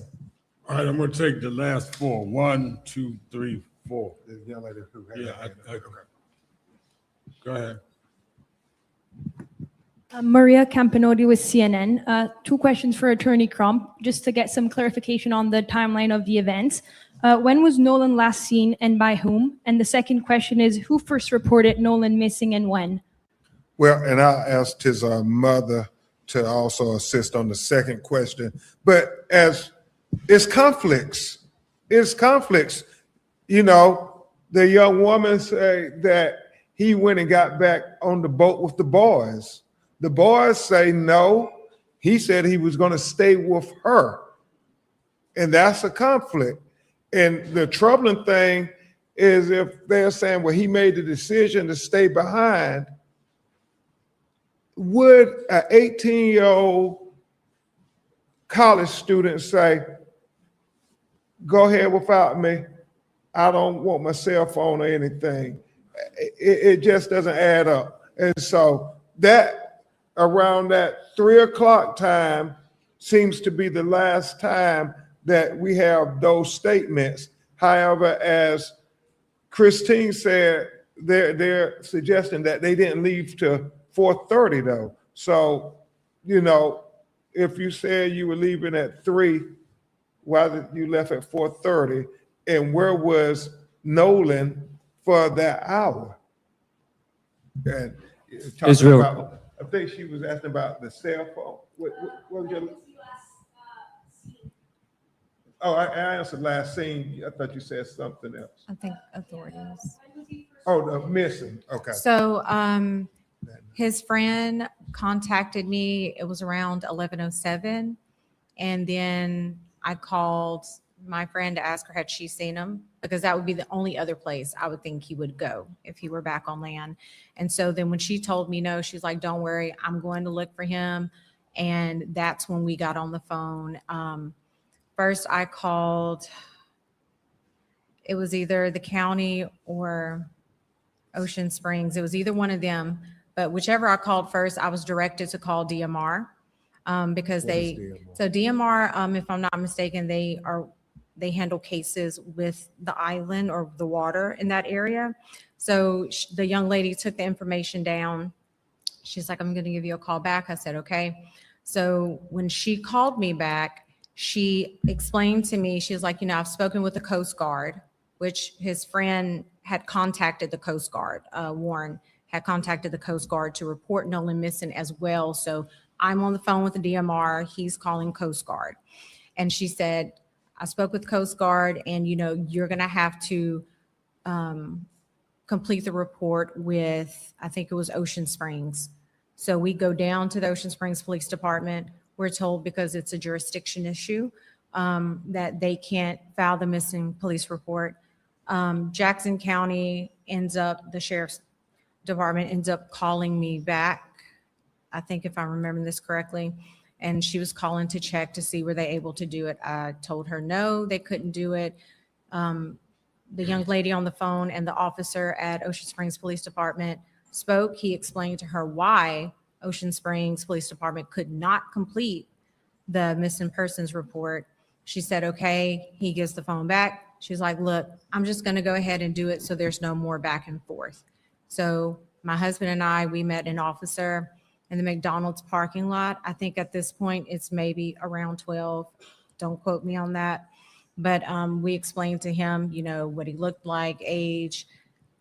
All right, I'm gonna take the last four. 1, 2, 3, 4. The young lady who had Yeah, okay. Go ahead. Maria Campanodi with CNN. Two questions for Attorney Crump, just to get some clarification on the timeline of the events. When was Nolan last seen and by whom? And the second question is, who first reported Nolan missing and when? Well, and I asked his mother to also assist on the second question. But as it's conflicts, you know, the young woman say that he went and got back on the boat with the boys. The boys say no. He said he was going to stay with her. And that's a conflict. And the troubling thing is if they're saying, well, he made the decision to stay behind, would an 18-year-old college student say, go ahead without me, I don't want my cell phone or anything? It just doesn't add up. And so that around that 3 o'clock time seems to be the last time that we have those statements. However, as Christine said, they're suggesting that they didn't leave to 4:30 though. So, you know, if you said you were leaving at 3, why did you left at 4:30? And where was Nolan for that hour? And talking Israel. about, I think she was asking about the cell phone. What was your? Oh, I answered last scene. I thought you said something else. I think authorities. Oh, the missing. Okay. So his friend contacted me. It was around 11:07. And then I called my friend to ask her had she seen him, because that would be the only other place I would think he would go if he were back on land. And so then when she told me no, she's like, don't worry, I'm going to look for him. And that's when we got on the phone. First I called, it was either the county or Ocean Springs. It was either one of them, but whichever I called first, I was directed to call DMR because DMR, if I'm not mistaken, they handle cases with the island or the water in that area. So the young lady took the information down. She's like, I'm going to give you a call back. I said, okay. So when she called me back, she explained to me, she was like, I've spoken with the Coast Guard, which his friend had contacted the Coast Guard. Warren had contacted the Coast Guard to report Nolan missing as well. So I'm on the phone with the DMR. He's calling Coast Guard. And she said, I spoke with Coast Guard and, you're going to have to complete the report with, I think it was Ocean Springs. So we go down to the Ocean Springs Police Department. We're told because it's a jurisdiction issue that they can't file the missing police report. Jackson County the Sheriff's Department ends up calling me back, I think if I'm remembering this correctly, and she was calling to check to see were they able to do it. I told her no, they couldn't do it. the young lady on the phone and the officer at Ocean Springs Police Department spoke. He explained to her why Ocean Springs Police Department could not complete the missing persons report. She said, okay. He gives the phone back. She's like, look, I'm just going to go ahead and do it so there's no more back and forth. So my husband and I, we met an officer in the McDonald's parking lot. I think at this point it's maybe around 12. Don't quote me on that. But we explained to him, you know, what he looked like, age,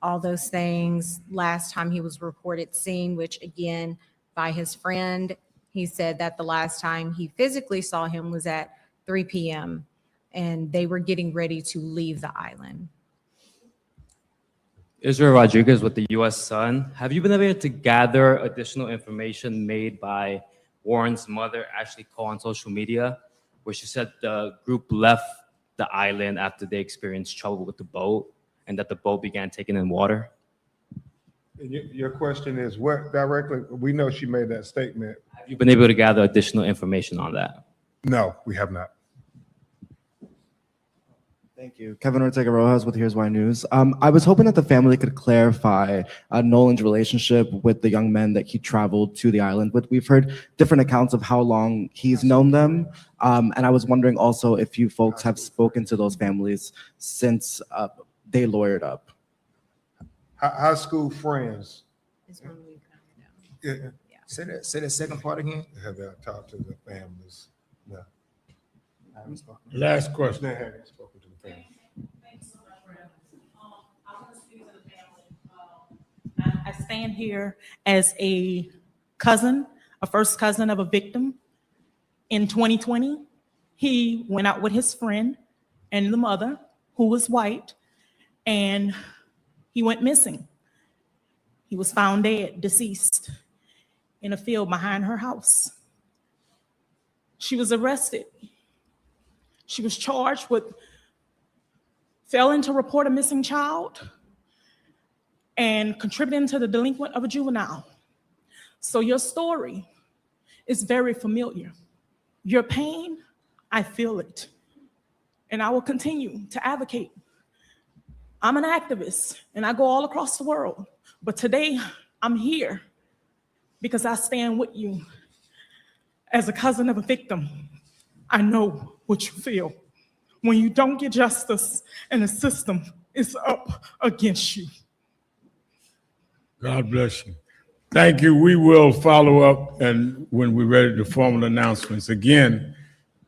all those things. Last time he was reported seen, which again, by his friend, he said that the last time he physically saw him was at 3 p.m. and they were getting ready to leave the island. Israel Rodriguez with the U.S. Sun. Have you been able to gather additional information made by Warren's mother, Ashley Cole, on social media, where she said the group left the island after they experienced trouble with the boat and that the boat began taking in water? Your question is what directly? We know she made that statement. Have you been able to gather additional information on that? No, we have not. Thank you. Kevin Ortega Rojas with Here's Why News. I was hoping that the family could clarify Nolan's relationship with the young men that he traveled to the island with. We've heard different accounts of how long he's known them. And I was wondering also if you folks have spoken to those families since they lawyered up. High school friends. Yeah. Say that second part again. Have they talked to the families? No. I haven't spoken. Last question. They haven't spoken to the family. I want to speak to the family. I stand here as a cousin, a first cousin of a victim. In 2020, he went out with his friend and the mother, who was white, and he went missing. He was found dead, deceased, in a field behind her house. She was arrested. She was charged with failing to report a missing child and contributing to the delinquent of a juvenile. So your story is very familiar. Your pain, I feel it. And I will continue to advocate. I'm an activist and I go all across the world. But today I'm here because I stand with you. As a cousin of a victim, I know what you feel when you don't get justice and the system is up against you. God bless you. Thank you. We will follow up, and when we're ready to formal announcements. Again,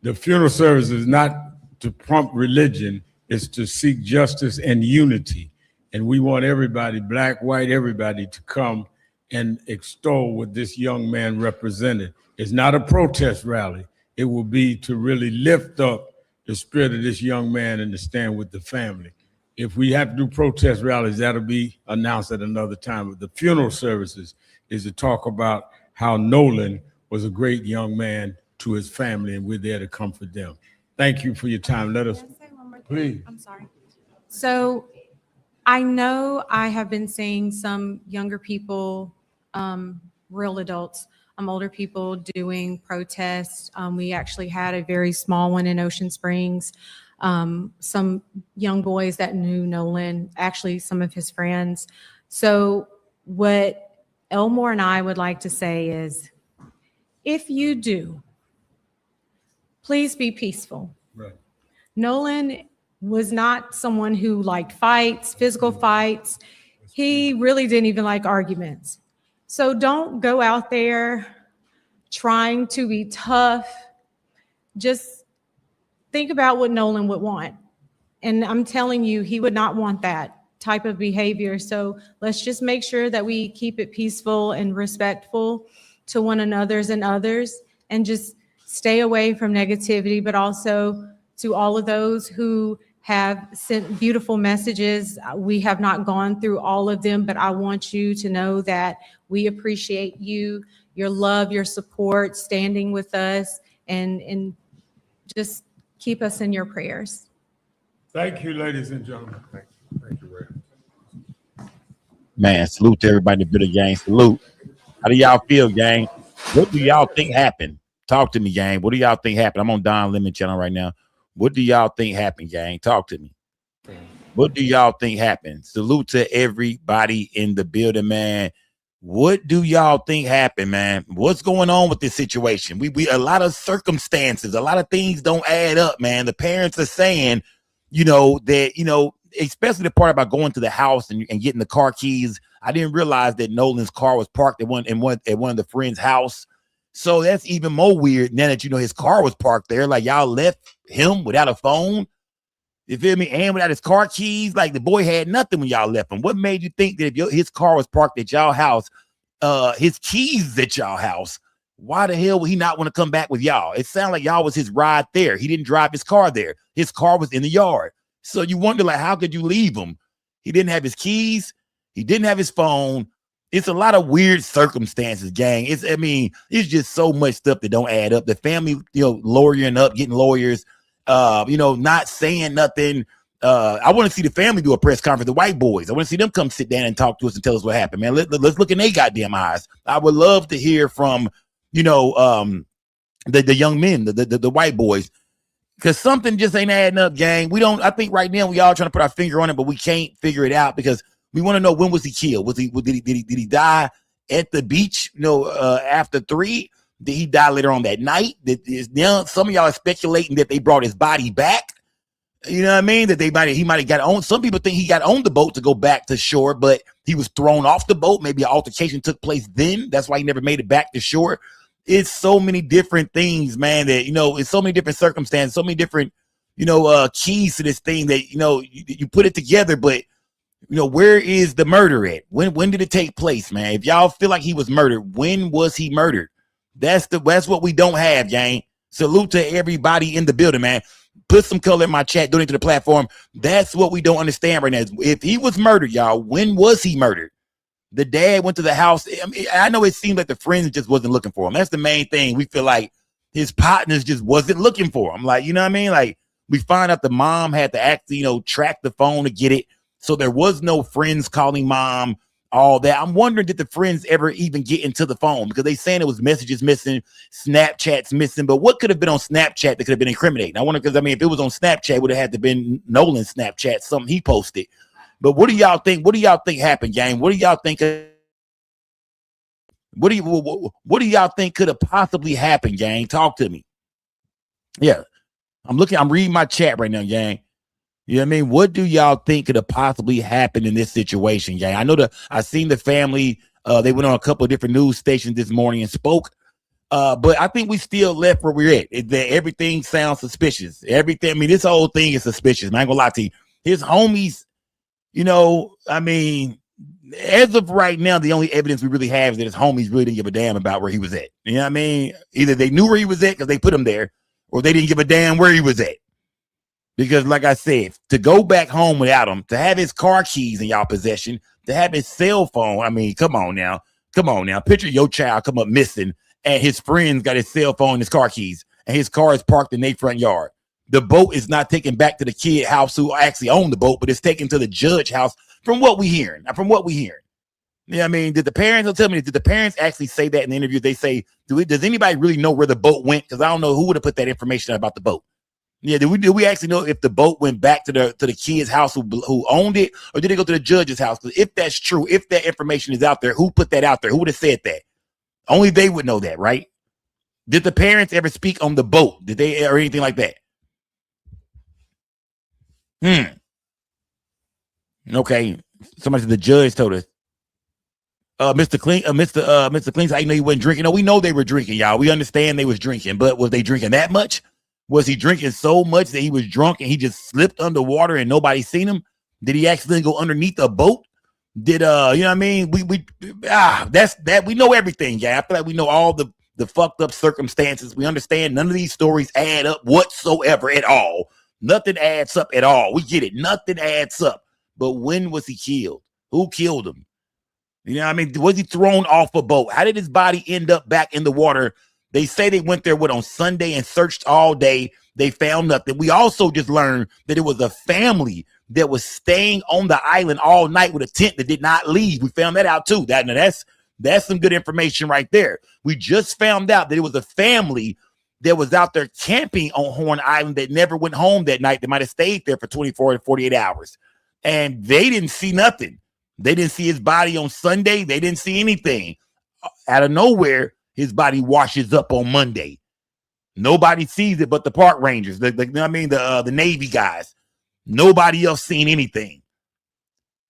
the funeral service is not to prompt religion, it's to seek justice and unity. And we want everybody, black, white, everybody, to come and extol what this young man represented. It's not a protest rally. It will be to really lift up the spirit of this young man and to stand with the family. If we have to do protest rallies, that'll be announced at another time. But the funeral services is to talk about how Nolan was a great young man to his family, and we're there to comfort them. Thank you for your time. Let us, please. I'm sorry. So I know I have been seeing some younger people, real adults, older people doing protests. We actually had a very small one in Ocean Springs. Some young boys that knew Nolan, actually some of his friends. So what Elmore and I would like to say is, if you do, please be peaceful. Right. Nolan was not someone who liked fights, physical fights. He really didn't even like arguments. So don't go out there trying to be tough. Just think about what Nolan would want. And I'm telling you, he would not want that type of behavior. So let's just make sure that we keep it peaceful and respectful to one another's and others, and just stay away from negativity, but also to all of those who have sent beautiful messages. We have not gone through all of them, but I want you to know that we appreciate you, your love, your support, standing with us, and just keep us in your prayers. Thank you, ladies and gentlemen. Thank you, Ray. Man, salute to everybody in the building, gang. Salute. How do y'all feel, gang? What do y'all think happened? Talk to me, gang. What do y'all think happened? I'm on Don Lemon channel right now. What do y'all think happened, gang? Talk to me. What do y'all think happened? Salute to everybody in the building, man. What do y'all think happened, man? What's going on with this situation? We a lot of circumstances, a lot of things don't add up, man. The parents are saying, that, especially the part about going to the house and getting the car keys. I didn't realize that Nolan's car was parked at one of the friend's house. So that's even more weird now that his car was parked there. Like y'all left him without a phone. You feel me? And without his car keys, like the boy had nothing when y'all left him. What made you think that if his car was parked at y'all house, his keys at y'all house, why the hell would he not want to come back with y'all? It sounded like y'all was his ride there. He didn't drive his car there. His car was in the yard. So you wonder, like, how could you leave him? He didn't have his keys. He didn't have his phone. It's a lot of weird circumstances, gang. It's just so much stuff that don't add up. The family, lawyering up, getting lawyers, not saying nothing. I want to see the family do a press conference, the white boys. I want to see them come sit down and talk to us and tell us what happened, man. Let's look in their goddamn eyes. I would love to hear from, the young men, the white boys, because something just ain't adding up, gang. I think right now we all trying to put our finger on it, but we can't figure it out because we want to know, when was he killed? Did he die at the beach, after 3? Did he die later on that night? Now some of y'all are speculating that they brought his body back. You know what I mean? That he might have got on. Some people think he got on the boat to go back to shore, but he was thrown off the boat. Maybe an altercation took place then. That's why he never made it back to shore. It's so many different things, man, that, it's so many different circumstances, so many different, keys to this thing that, you put it together, but, where is the murder at? When did it take place, man? If y'all feel like he was murdered, when was he murdered? That's what we don't have, gang. Salute to everybody in the building, man. Put some color in my chat, donate to the platform. That's what we don't understand right now. If he was murdered, y'all, when was he murdered? The dad went to the house. I know it seemed like the friends just wasn't looking for him. That's the main thing. We feel like his partners just wasn't looking for him. Like, you know what I mean? Like, we find out the mom had to actually, track the phone to get it. So there was no friends calling mom, all that. I'm wondering, did the friends ever even get into the phone? Because they saying it was messages missing, Snapchats missing. But what could have been on Snapchat that could have been incriminating? I wonder, because, if it was on Snapchat, it would have had to been Nolan's Snapchat, something he posted. But what do y'all think? What do y'all think happened, gang? What do y'all think? What do y'all think could have possibly happened, gang? Talk to me. Yeah, I'm reading my chat right now, gang. You know what I mean? What do y'all think could have possibly happened in this situation, gang? I seen the family. They went on a couple of different news stations this morning and spoke. But I think we still left where we're at. Everything sounds suspicious. Everything. This whole thing is suspicious. Man, I ain't gonna lie to you. His homies. As of right now, the only evidence we really have is that his homies really didn't give a damn about where he was at. You know what I mean? Either they knew where he was at because they put him there, or they didn't give a damn where he was at. Because, like I said, to go back home without him, to have his car keys in y'all possession, to have his cell phone, come on now. Picture your child come up missing, and his friends got his cell phone and his car keys, and his car is parked in their front yard. The boat is not taken back to the kid house who actually owned the boat, but it's taken to the judge house. From what we hearing. You know what I mean? Did the parents actually say that in the interview? They say, does anybody really know where the boat went? Because I don't know who would have put that information about the boat. Yeah, did we actually know if the boat went back to the kid's house who owned it, or did it go to the judge's house? Because if that's true, if that information is out there, who put that out there? Who would have said that? Only they would know that, right? Did the parents ever speak on the boat? Did they, or anything like that? Okay. Somebody said the judge told us. Mr. Clean, I know he wasn't drinking. No, we know they were drinking, y'all. We understand they was drinking, but was they drinking that much? Was he drinking so much that he was drunk and he just slipped underwater and nobody seen him? Did he accidentally go underneath a boat? Did you know what I mean? That's that. We know everything, yeah. I feel like we know all the fucked up circumstances. We understand none of these stories add up whatsoever at all. Nothing adds up at all. We get it. Nothing adds up. But when was he killed? Who killed him? You know what I mean? Was he thrown off a boat? How did his body end up back in the water? They say they went there on Sunday and searched all day. They found nothing. We also just learned that it was a family that was staying on the island all night with a tent that did not leave. We found that out too. That's some good information right there. We just found out that it was a family that was out there camping on Horn Island that never went home that night. They might have stayed there for 24 to 48 hours. and they didn't see nothing. They didn't see his body on Sunday. They didn't see anything. Out of nowhere, his body washes up on Monday. Nobody sees it but the park rangers, you know what I mean, the Navy guys. Nobody else seen anything.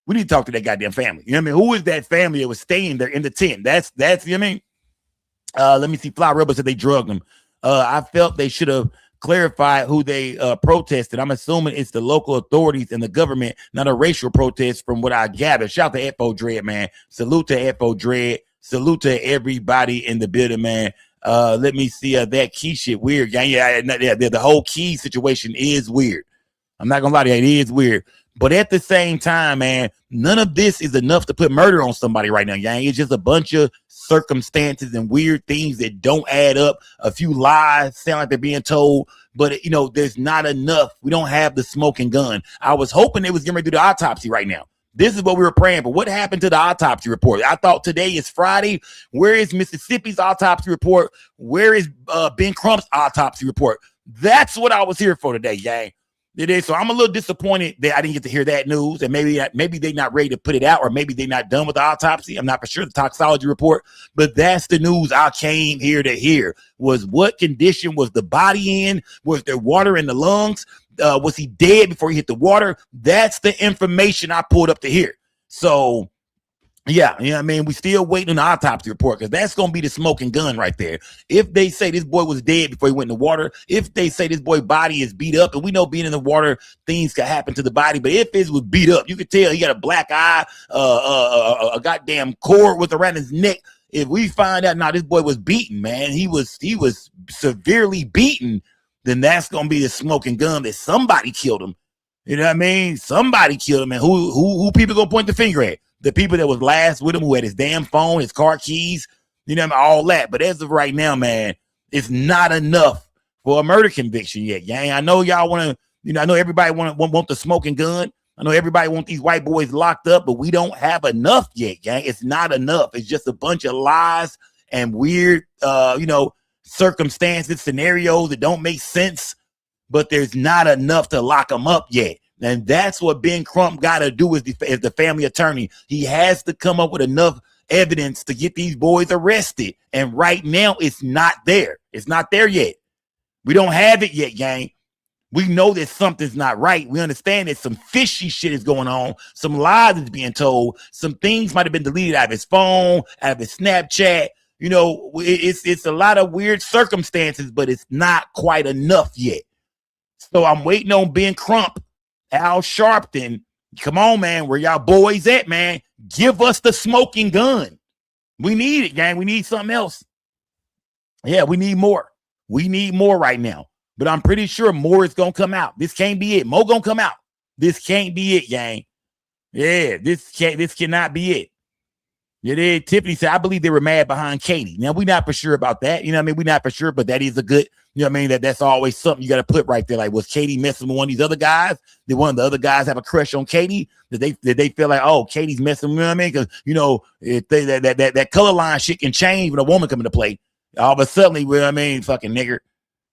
We need to talk to that goddamn family. You know what I mean? Who is that family that was staying there in the tent? That's you know what I mean? Let me see. Fly Rubber said they drugged them. I felt they should have clarified who they protested. I'm assuming it's the local authorities and the government, not a racial protest from what I gather. Shout out to FO Dread, man. Salute to FO Dread. Salute to everybody in the building, man. Let me see. That key shit weird, gang. Yeah, the whole key situation is weird. I'm not gonna lie to you, it is weird. But at the same time, man, none of this is enough to put murder on somebody right now, gang. It's just a bunch of circumstances and weird things that don't add up. A few lies sound like they're being told, but you know, there's not enough. We don't have the smoking gun. I was hoping they was getting ready to do the autopsy right now. This is what we were praying for. What happened to the autopsy report? I thought today is Friday. Where is Mississippi's autopsy report? Where is Ben Crump's autopsy report? That's what I was here for today, gang. It is. So I'm a little disappointed that I didn't get to hear that news, and maybe they're not ready to put it out, or maybe they're not done with the autopsy. I'm not for sure, the toxicology report, but that's the news I came here to hear. Was what condition was the body in? Was there water in the lungs? Was he dead before he hit the water? That's the information I pulled up to here. So yeah, you know what I mean? We still waiting on the autopsy report, because that's going to be the smoking gun right there. If they say this boy was dead before he went in the water, if they say this boy's body is beat up, and we know being in the water, things can happen to the body, but if it was beat up, you could tell he got a black eye, a goddamn cord was around his neck. If we find out, this boy was beaten, man, he was severely beaten, then that's going to be the smoking gun that somebody killed him. You know what I mean? Somebody killed him, and who people going to point the finger at? The people that was last with him, who had his damn phone, his car keys, you know, all that. But as of right now, man, it's not enough for a murder conviction yet, gang. I know y'all want to, you know, I know everybody want the smoking gun. I know everybody want these white boys locked up, but we don't have enough yet, gang. It's not enough. It's just a bunch of lies and weird, you know, circumstances, scenarios that don't make sense, but there's not enough to lock them up yet. And that's what Ben Crump got to do as the family attorney. He has to come up with enough evidence to get these boys arrested. And right now, it's not there. It's not there yet. We don't have it yet, gang. We know that something's not right. We understand that some fishy shit is going on. Some lies is being told. Some things might have been deleted out of his phone, out of his Snapchat. You know, it's a lot of weird circumstances, but it's not quite enough yet. So I'm waiting on Ben Crump, Al Sharpton. Come on, man. Where y'all boys at, man? Give us the smoking gun. We need it, gang. We need something else. Yeah, we need more. We need more right now. But I'm pretty sure more is going to come out. This can't be it. More going to come out. This can't be it, gang. Yeah, this cannot be it. Yeah, Tiffany said, I believe they were mad behind Katie. Now, we're not for sure about that. You know what I mean? We're not for sure, but that is a good, you know what I mean? That's always something you got to put right there. Like, was Katie messing with one of these other guys? Did one of the other guys have a crush on Katie? Did they feel like, oh, Katie's messing with me? You know what I mean? Because, you know, if that color line shit can change when a woman come into play. All of a sudden, you know what I mean? Fucking nigger.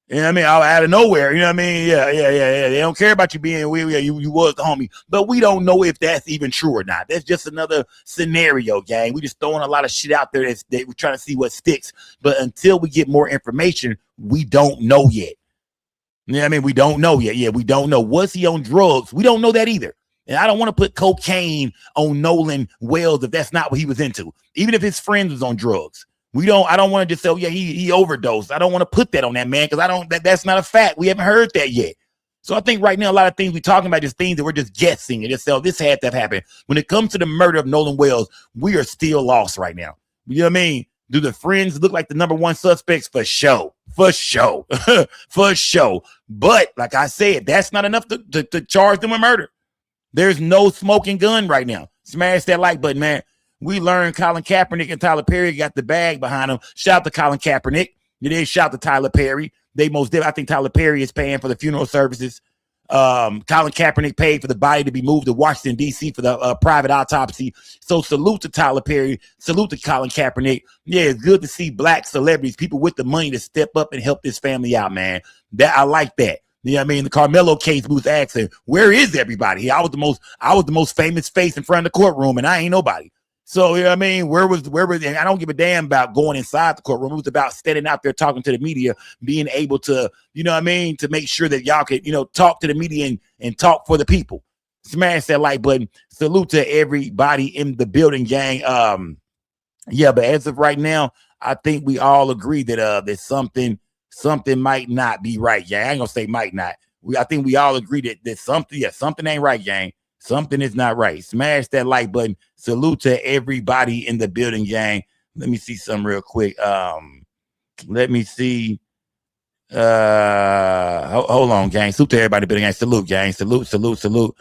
You know what I mean? Out of nowhere, you know what I mean? Yeah. They don't care about you being weird. Yeah, you was the homie. But we don't know if that's even true or not. That's just another scenario, gang. We just throwing a lot of shit out there that we're trying to see what sticks. But until we get more information, we don't know yet. You know what I mean? We don't know yet. Yeah, we don't know. Was he on drugs? We don't know that either. And I don't want to put cocaine on Nolan Wells if that's not what he was into. Even if his friend was on drugs. I don't want to just say, oh, yeah, he overdosed. I don't want to put that on that man, because that's not a fact. We haven't heard that yet. So I think right now, a lot of things we're talking about is things that we're just guessing and just say, oh, this had to have happened. When it comes to the murder of Nolan Wells, we are still lost right now. You know what I mean? Do the friends look like the number one suspects? For sure. For sure. For sure. But like I said, that's not enough to charge them with murder. There's no smoking gun right now. Smash that like button, man. We learned Colin Kaepernick and Tyler Perry got the bag behind them. Shout out to Colin Kaepernick. You did shout out to Tyler Perry. I think Tyler Perry is paying for the funeral services. Colin Kaepernick paid for the body to be moved to Washington, D.C. for the private autopsy. So salute to Tyler Perry. Salute to Colin Kaepernick. Yeah, it's good to see black celebrities, people with the money to step up and help this family out, man. That I like that. You know what I mean? The Carmelo case, we was asking, where is everybody? I was the most famous face in front of the courtroom, and I ain't nobody. So, you know what I mean? Where was, and I don't give a damn about going inside the courtroom. It was about standing out there talking to the media, being able to, you know what I mean, to make sure that y'all could, talk to the media and talk for the people. Smash that like button. Salute to everybody in the building, gang. Yeah, but as of right now, I think we all agree that that something might not be right, gang. I ain't gonna say might not. I think we all agree that something ain't right, gang. Something is not right. Smash that like button. Salute to everybody in the building, gang. Let me see something real quick. Let me see. Hold on, gang. Salute to everybody in the building, gang. Salute, gang. Salute.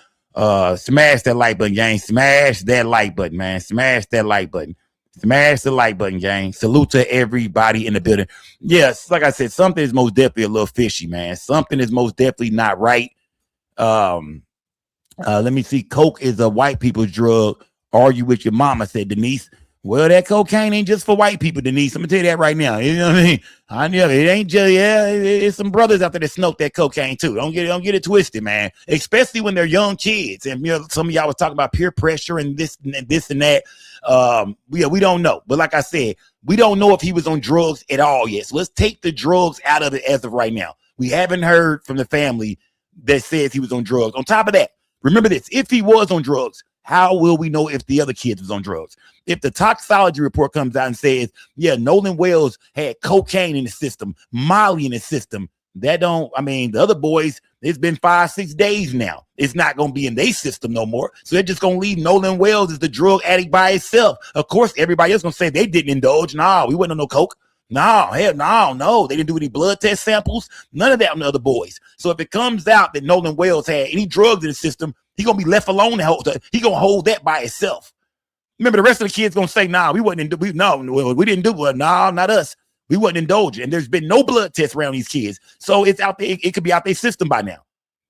Smash that like button, gang. Smash that like button, man. Smash that like button. Smash the like button, gang. Salute to everybody in the building. Yes, like I said, something is most definitely a little fishy, man. Something is most definitely not right. Let me see. Coke is a white people's drug. Argue with your mama, said Denise. Well, that cocaine ain't just for white people, Denise. I'm gonna tell you that right now. You know what I mean? I know it ain't just it's some brothers out there that smoke that cocaine too. Don't get it twisted, man. Especially when they're young kids. And some of y'all was talking about peer pressure and this and that. We don't know. But like I said, we don't know if he was on drugs at all yet. So let's take the drugs out of it as of right now. We haven't heard from the family that says he was on drugs. On top of that, remember this: if he was on drugs, how will we know if the other kids was on drugs? If the toxicology report comes out and says, yeah, Nolan Wells had cocaine in the system, Molly in the system, the other boys, it's been 5-6 days now. It's not going to be in their system no more. So they're just going to leave Nolan Wells as the drug addict by itself. Of course, everybody else going to say they didn't indulge. No, we wasn't on no coke. No, hell, no. They didn't do any blood test samples. None of that on the other boys. So if it comes out that Nolan Wells had any drugs in the system, he gonna be left alone. He gonna hold that by itself. Remember, the rest of the kids gonna say, "Nah, we didn't do well. Nah, not us. We wasn't indulging." And there's been no blood tests around these kids, so it's out there. It could be out their system by now,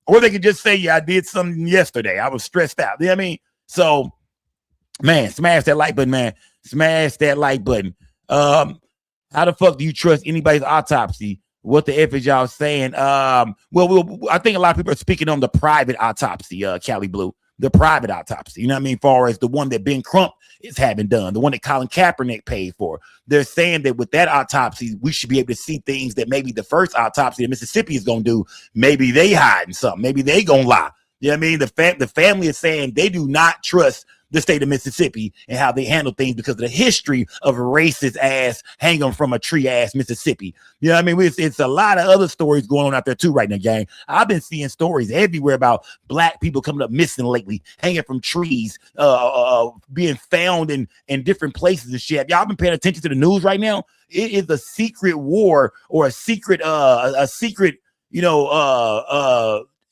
or they could just say, "Yeah, I did something yesterday. I was stressed out." You know what I mean? So, man, smash that like button, man. Smash that like button. How the fuck do you trust anybody's autopsy? What the F is y'all saying? I think a lot of people are speaking on the private autopsy, Cali Blue, the private autopsy. You know what I mean? Far as the one that Ben Crump is having done, the one that Colin Kaepernick paid for. They're saying that with that autopsy, we should be able to see things that maybe the first autopsy that Mississippi is going to do, maybe they hiding something. Maybe they going to lie. You know what I mean? The family is saying they do not trust the state of Mississippi and how they handle things because of the history of racist ass hanging from a tree ass Mississippi. You know what I mean? It's a lot of other stories going on out there too right now, gang. I've been seeing stories everywhere about black people coming up missing lately, hanging from trees, being found in different places and shit. Y'all been paying attention to the news right now? It is a secret war or a secret,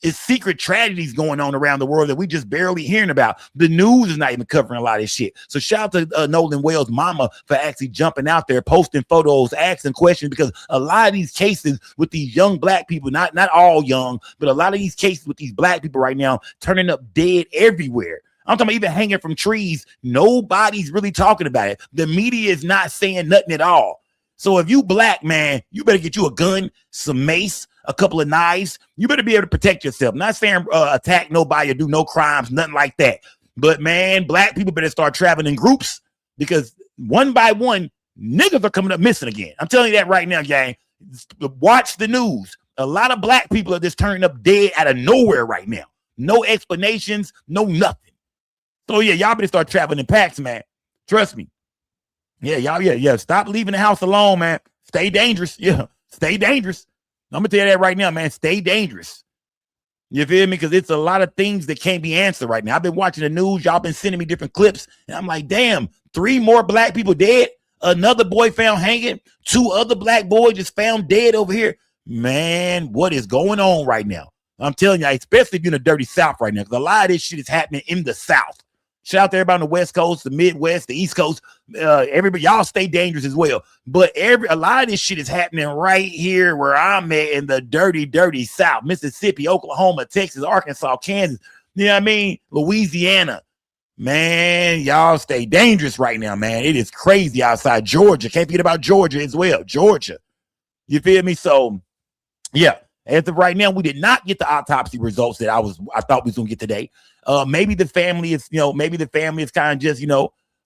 it's secret tragedies going on around the world that we just barely hearing about. The news is not even covering a lot of this shit. So shout out to Nolan Wells' mama for actually jumping out there, posting photos, asking questions, because a lot of these cases with these young black people, not all young, but a lot of these cases with these black people right now turning up dead everywhere. I'm talking about even hanging from trees. Nobody's really talking about it. The media is not saying nothing at all. So if you black, man, you better get you a gun, some mace, a couple of knives. You better be able to protect yourself. Not saying attack nobody or do no crimes, nothing like that. But man, black people better start traveling in groups because one by one, niggas are coming up missing again. I'm telling you that right now, gang. Watch the news. A lot of black people are just turning up dead out of nowhere right now. No explanations, no nothing. So yeah, y'all better start traveling in packs, man. Trust me. Yeah, y'all, stop leaving the house alone, man. Stay dangerous. Yeah, stay dangerous. I'm gonna tell you that right now, man. Stay dangerous. You feel me? Because it's a lot of things that can't be answered right now. I've been watching the news. Y'all been sending me different clips, and I'm like, damn, 3 more black people dead. Another boy found hanging. 2 other black boys just found dead over here. Man, what is going on right now? I'm telling you, especially if you're in the dirty South right now, because a lot of this shit is happening in the South. Shout out to everybody on the West Coast, the Midwest, the East Coast. Everybody, y'all stay dangerous as well. But a lot of this shit is happening right here where I'm at in the dirty, dirty South. Mississippi, Oklahoma, Texas, Arkansas, Kansas. You know what I mean? Louisiana. Man, y'all stay dangerous right now, man. It is crazy outside. Georgia. Can't forget about Georgia as well. Georgia. You feel me? So, yeah. As of right now, we did not get the autopsy results that I thought we was gonna get today. Maybe the family is kind of just,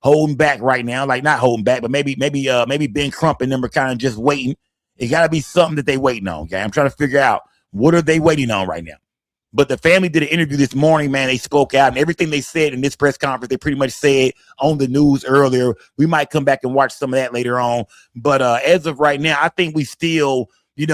holding back right now, like not holding back, but maybe Ben Crump and them are kind of just waiting. It got to be something that they waiting on. Okay, I'm trying to figure out what are they waiting on right now. But the family did an interview this morning, man. They spoke out, and everything they said in this press conference, they pretty much said on the news earlier. We might come back and watch some of that later on. But as of right now, I think we still, we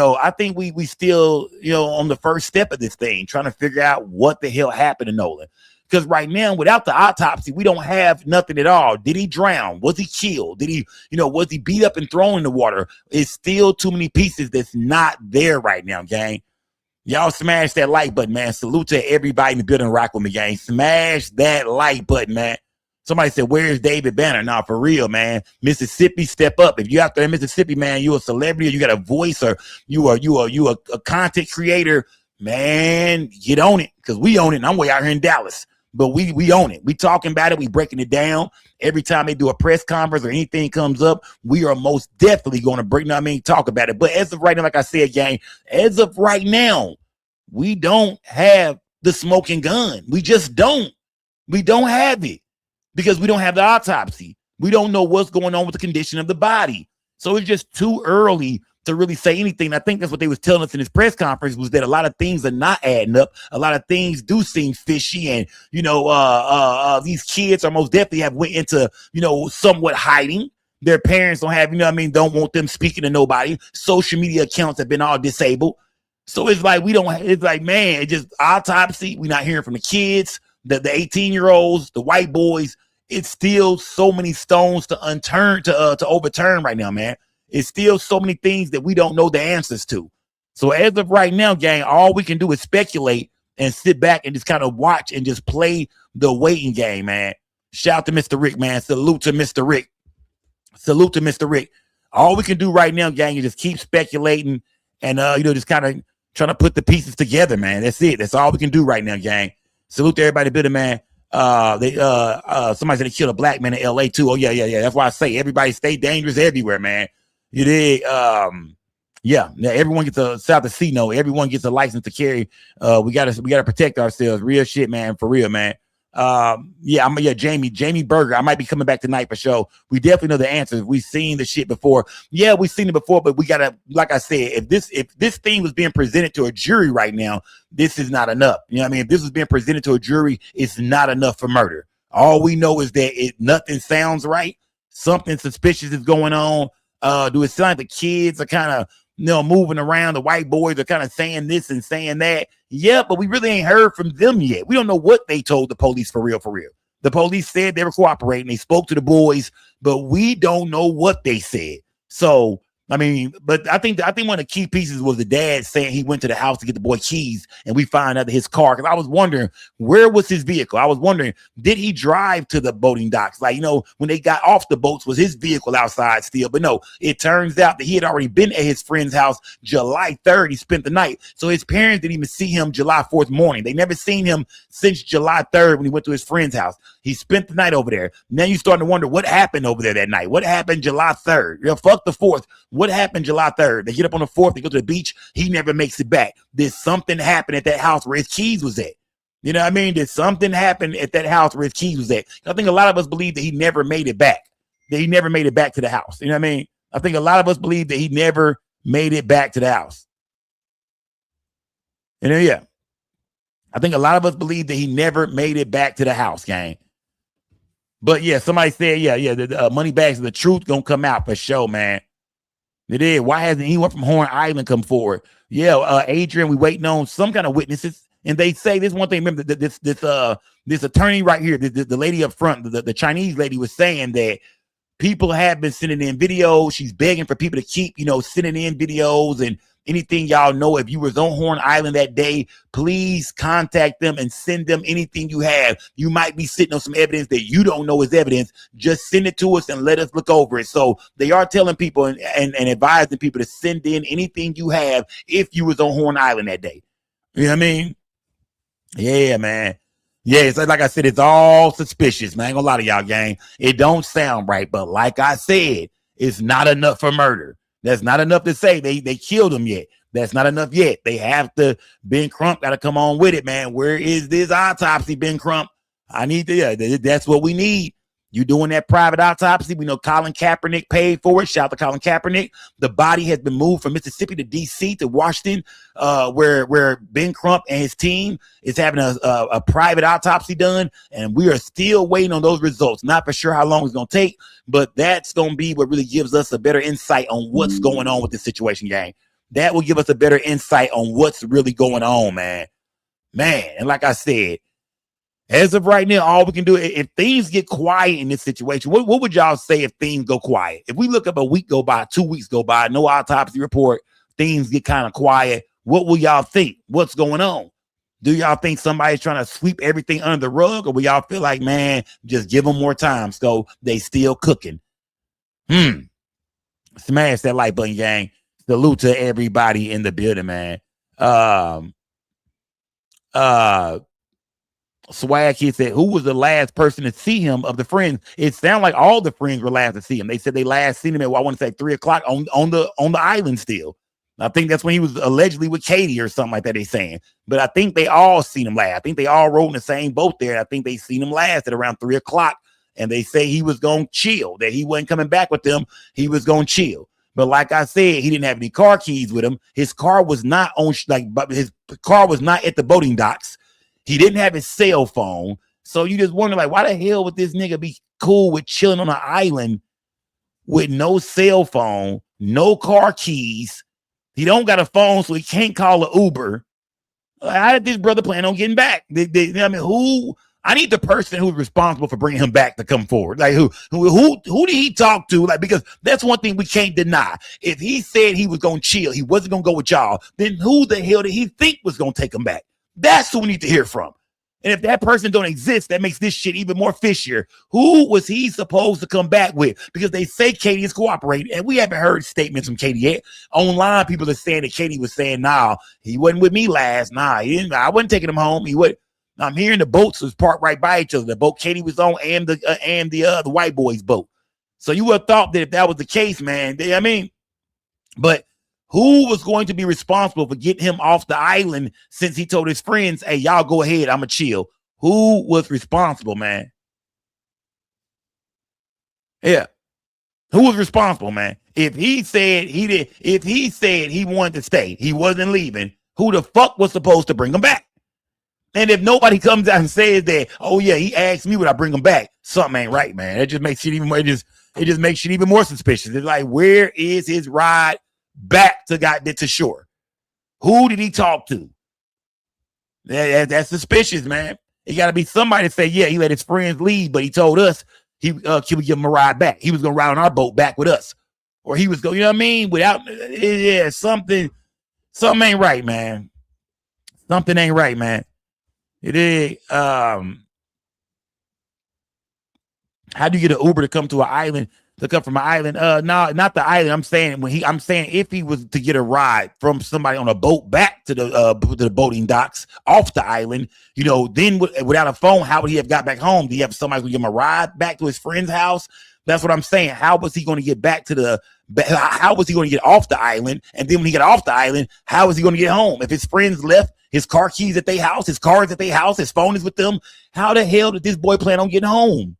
still, on the first step of this thing, trying to figure out what the hell happened to Nolan. Because right now, without the autopsy, we don't have nothing at all. Did he drown? Was he killed? Did he, was he beat up and thrown in the water? It's still too many pieces that's not there right now, gang. Y'all smash that like button, man. Salute to everybody in the building. Rock with me, gang. Smash that like button, man. Somebody said, where's David Banner? Nah, for real, man. Mississippi, step up. If you out there in Mississippi, man, you a celebrity, or you got a voice, or you a content creator, man, get on it. Because we own it. And I'm way out here in Dallas. But we own it. We talking about it. We breaking it down. Every time they do a press conference or anything comes up, we are most definitely going to talk about it. But as of right now, like I said, gang, as of right now, we don't have the smoking gun. We just don't. We don't have it because we don't have the autopsy. We don't know what's going on with the condition of the body. So it's just too early to really say anything. I think that's what they was telling us in this press conference, was that a lot of things are not adding up. A lot of things do seem fishy, and these kids are most definitely have went into somewhat hiding. Their parents don't have, don't want them speaking to nobody. Social media accounts have been all disabled. So it's like man, it's just autopsy. We're not hearing from the kids, the 18-year-olds, the white boys. It's still so many stones to overturn right now, man. It's still so many things that we don't know the answers to. So as of right now, gang, all we can do is speculate and sit back and just kind of watch and just play the waiting game, man. Shout out to Mr. Rick, man. Salute to Mr. Rick. Salute to Mr. Rick. All we can do right now, gang, is just keep speculating and just kind of trying to put the pieces together, man. That's it. That's all we can do right now, gang. Salute to everybody building, man. Somebody said they killed a black man in LA too. Oh, yeah. That's why I say everybody stay dangerous everywhere, man. You did. Yeah. Everyone gets a South to sea note. Everyone gets a license to carry. We gotta protect ourselves. Real shit, man. For real, man. Jamie Berger. I might be coming back tonight for sure. We definitely know the answers. We've seen the shit before. Yeah, we've seen it before, but we gotta, like I said, if this thing was being presented to a jury right now, this is not enough. You know what I mean? If this was being presented to a jury, it's not enough for murder. All we know is that nothing sounds right. Something suspicious is going on. Do it sound like the kids are kind of moving around? The white boys are kind of saying this and saying that. Yeah, but we really ain't heard from them yet. We don't know what they told the police for real. The police said they were cooperating. They spoke to the boys, but we don't know what they said. So, I mean, but I think one of the key pieces was the dad saying he went to the house to get the boy keys, and we find out that his car, because I was wondering, where was his vehicle? I was wondering, did he drive to the boating docks? Like, when they got off the boats, was his vehicle outside still? But no, it turns out that he had already been at his friend's house July 3rd. He spent the night. So his parents didn't even see him July 4th morning. They never seen him since July 3rd when he went to his friend's house. He spent the night over there. Now you're starting to wonder what happened over there that night. What happened July 3rd? Fuck the 4th. What happened July 3rd? They get up on the 4th, they go to the beach. He never makes it back. Did something happen at that house where his keys was at? You know what I mean? Did something happen at that house where his keys was at? I think a lot of us believe that he never made it back. That he never made it back to the house. You know what I mean? I think a lot of us believe that he never made it back to the house. Yeah. I think a lot of us believe that he never made it back to the house, gang. But yeah, somebody said, the money bags of the truth gonna come out for sure, man. It is. Why hasn't anyone from Horn Island come forward? Yeah, Adrian, we waiting on some kind of witnesses. And they say this one thing. Remember, this attorney right here, the lady up front, the Chinese lady was saying that people have been sending in videos. She's begging for people to keep, sending in videos and anything y'all know. If you was on Horn Island that day, please contact them and send them anything you have. You might be sitting on some evidence that you don't know is evidence. Just send it to us and let us look over it. So they are telling people and advising people to send in anything you have if you was on Horn Island that day. You know what I mean? Yeah, man. Yeah, it's like I said, it's all suspicious, man. I ain't gonna lie to y'all, gang. It don't sound right, but like I said, it's not enough for murder. That's not enough to say they killed him yet. That's not enough yet. They have to, Ben Crump got to come on with it, man. Where is this autopsy, Ben Crump? I need to, that's what we need. You doing that private autopsy. We know Colin Kaepernick paid for it. Shout out to Colin Kaepernick. The body has been moved from Mississippi to DC to Washington, where Ben Crump and his team is having a private autopsy done. And we are still waiting on those results. Not for sure how long it's going to take, but that's going to be what really gives us a better insight on what's going on with this situation, gang. That will give us a better insight on what's really going on, man. And like I said, as of right now, all we can do, if things get quiet in this situation, what would y'all say if things go quiet? If we look up a week go by, 2 weeks go by, no autopsy report, things get kind of quiet, what will y'all think? What's going on? Do y'all think somebody's trying to sweep everything under the rug, or will y'all feel like, man, just give them more time so they still cooking? Smash that like button, gang. Salute to everybody in the building, man. Swag Kid said, who was the last person to see him of the friends? It sounded like all the friends were last to see him. They said they last seen him at, I want to say 3:00 on the island still. I think that's when he was allegedly with Katie or something like that, they saying. But I think they all seen him last. I think they all rode in the same boat there. I think they seen him last at around 3:00. And they say he was going to chill, that he wasn't coming back with them. He was going to chill. But like I said, he didn't have any car keys with him. His car was not on, his car was not at the boating docks. He didn't have his cell phone. So you just wonder, like, why the hell would this nigga be cool with chilling on an island with no cell phone, no car keys? He don't got a phone, so he can't call an Uber. How did this brother plan on getting back? I mean, who? I need the person who's responsible for bringing him back to come forward. Like, who did he talk to? Like, because that's one thing we can't deny. If he said he was gonna chill, he wasn't gonna go with y'all, then who the hell did he think was gonna take him back? That's who we need to hear from. And if that person don't exist, that makes this shit even more fishier. Who was he supposed to come back with? Because they say Katie is cooperating, and we haven't heard statements from Katie yet. Online, people are saying that Katie was saying, nah, he wasn't with me last. Nah, he didn't. I wasn't taking him home. He would. I'm hearing the boats was parked right by each other. The boat Katie was on and the white boy's boat. So you would have thought that if that was the case, man, but who was going to be responsible for getting him off the island since he told his friends, hey, y'all go ahead, I'm going to chill? Who was responsible, man? Yeah. Who was responsible, man? If he said he wanted to stay, he wasn't leaving, who the fuck was supposed to bring him back? And if nobody comes out and says that, oh yeah, he asked me would I bring him back, something ain't right, man. It just makes it even more, it just makes it even more suspicious. It's like, where is his ride back to shore? Who did he talk to? That's suspicious, man. It got to be somebody to say, yeah, he let his friends leave, but he told us he would give him a ride back. He was gonna ride on our boat back with us, or he was going, you know what I mean? Without, yeah, something ain't right, man. Something ain't right, man. It is. How do you get an Uber to come to an island? To come from an island? No, not the island. I'm saying if he was to get a ride from somebody on a boat back to the boating docks off the island, you know, then without a phone, how would he have got back home? Do you have somebody who give him a ride back to his friend's house? That's what I'm saying. How was he going to get back to how was he going to get off the island? And then when he got off the island, how was he going to get home? If his friends left his car keys at their house, his cars at their house, his phone is with them, how the hell did this boy plan on getting home?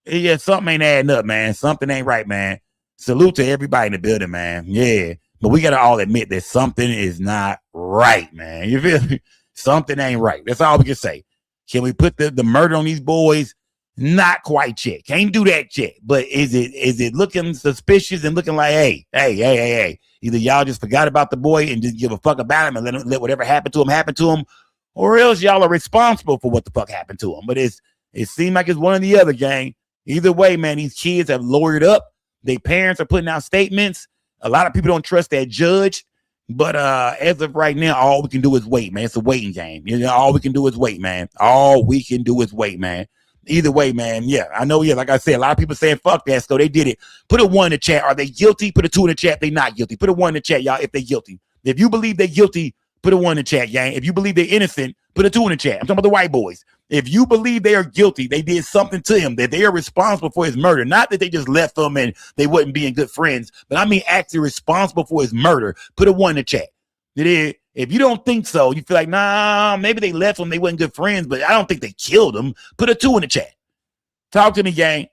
Yeah, something ain't adding up, man. Something ain't right, man. Salute to everybody in the building, man. Yeah, but we got to all admit that something is not right, man. You feel me? Something ain't right. That's all we can say. Can we put the murder on these boys? Not quite yet. Can't do that yet. But is it looking suspicious and looking like, hey, either y'all just forgot about the boy and just give a fuck about him and let whatever happened to him, or else y'all are responsible for what the fuck happened to him. But it seems like it's one or the other, gang. Either way, man, these kids have lawyered up. Their parents are putting out statements. A lot of people don't trust that judge. But as of right now, all we can do is wait, man. It's a waiting game. You know, all we can do is wait, man. All we can do is wait, man. Either way, man. Yeah, I know. Yeah, like I said, a lot of people saying fuck that. So they did it. Put a 1 in the chat. Are they guilty? Put a 2 in the chat. If they not guilty. Put a 1 in the chat, y'all. If they guilty. If you believe they're guilty, put a 1 in the chat, gang. If you believe they're innocent, put a 2 in the chat. I'm talking about the white boys. If you believe they are guilty, they did something to him, that they are responsible for his murder, not that they just left him and they wasn't being good friends, but I mean actually responsible for his murder, put a 1 in the chat. If you don't think so, you feel like, nah, maybe they left him, they wasn't good friends, but I don't think they killed him, put a 2 in the chat. Talk to me, gang.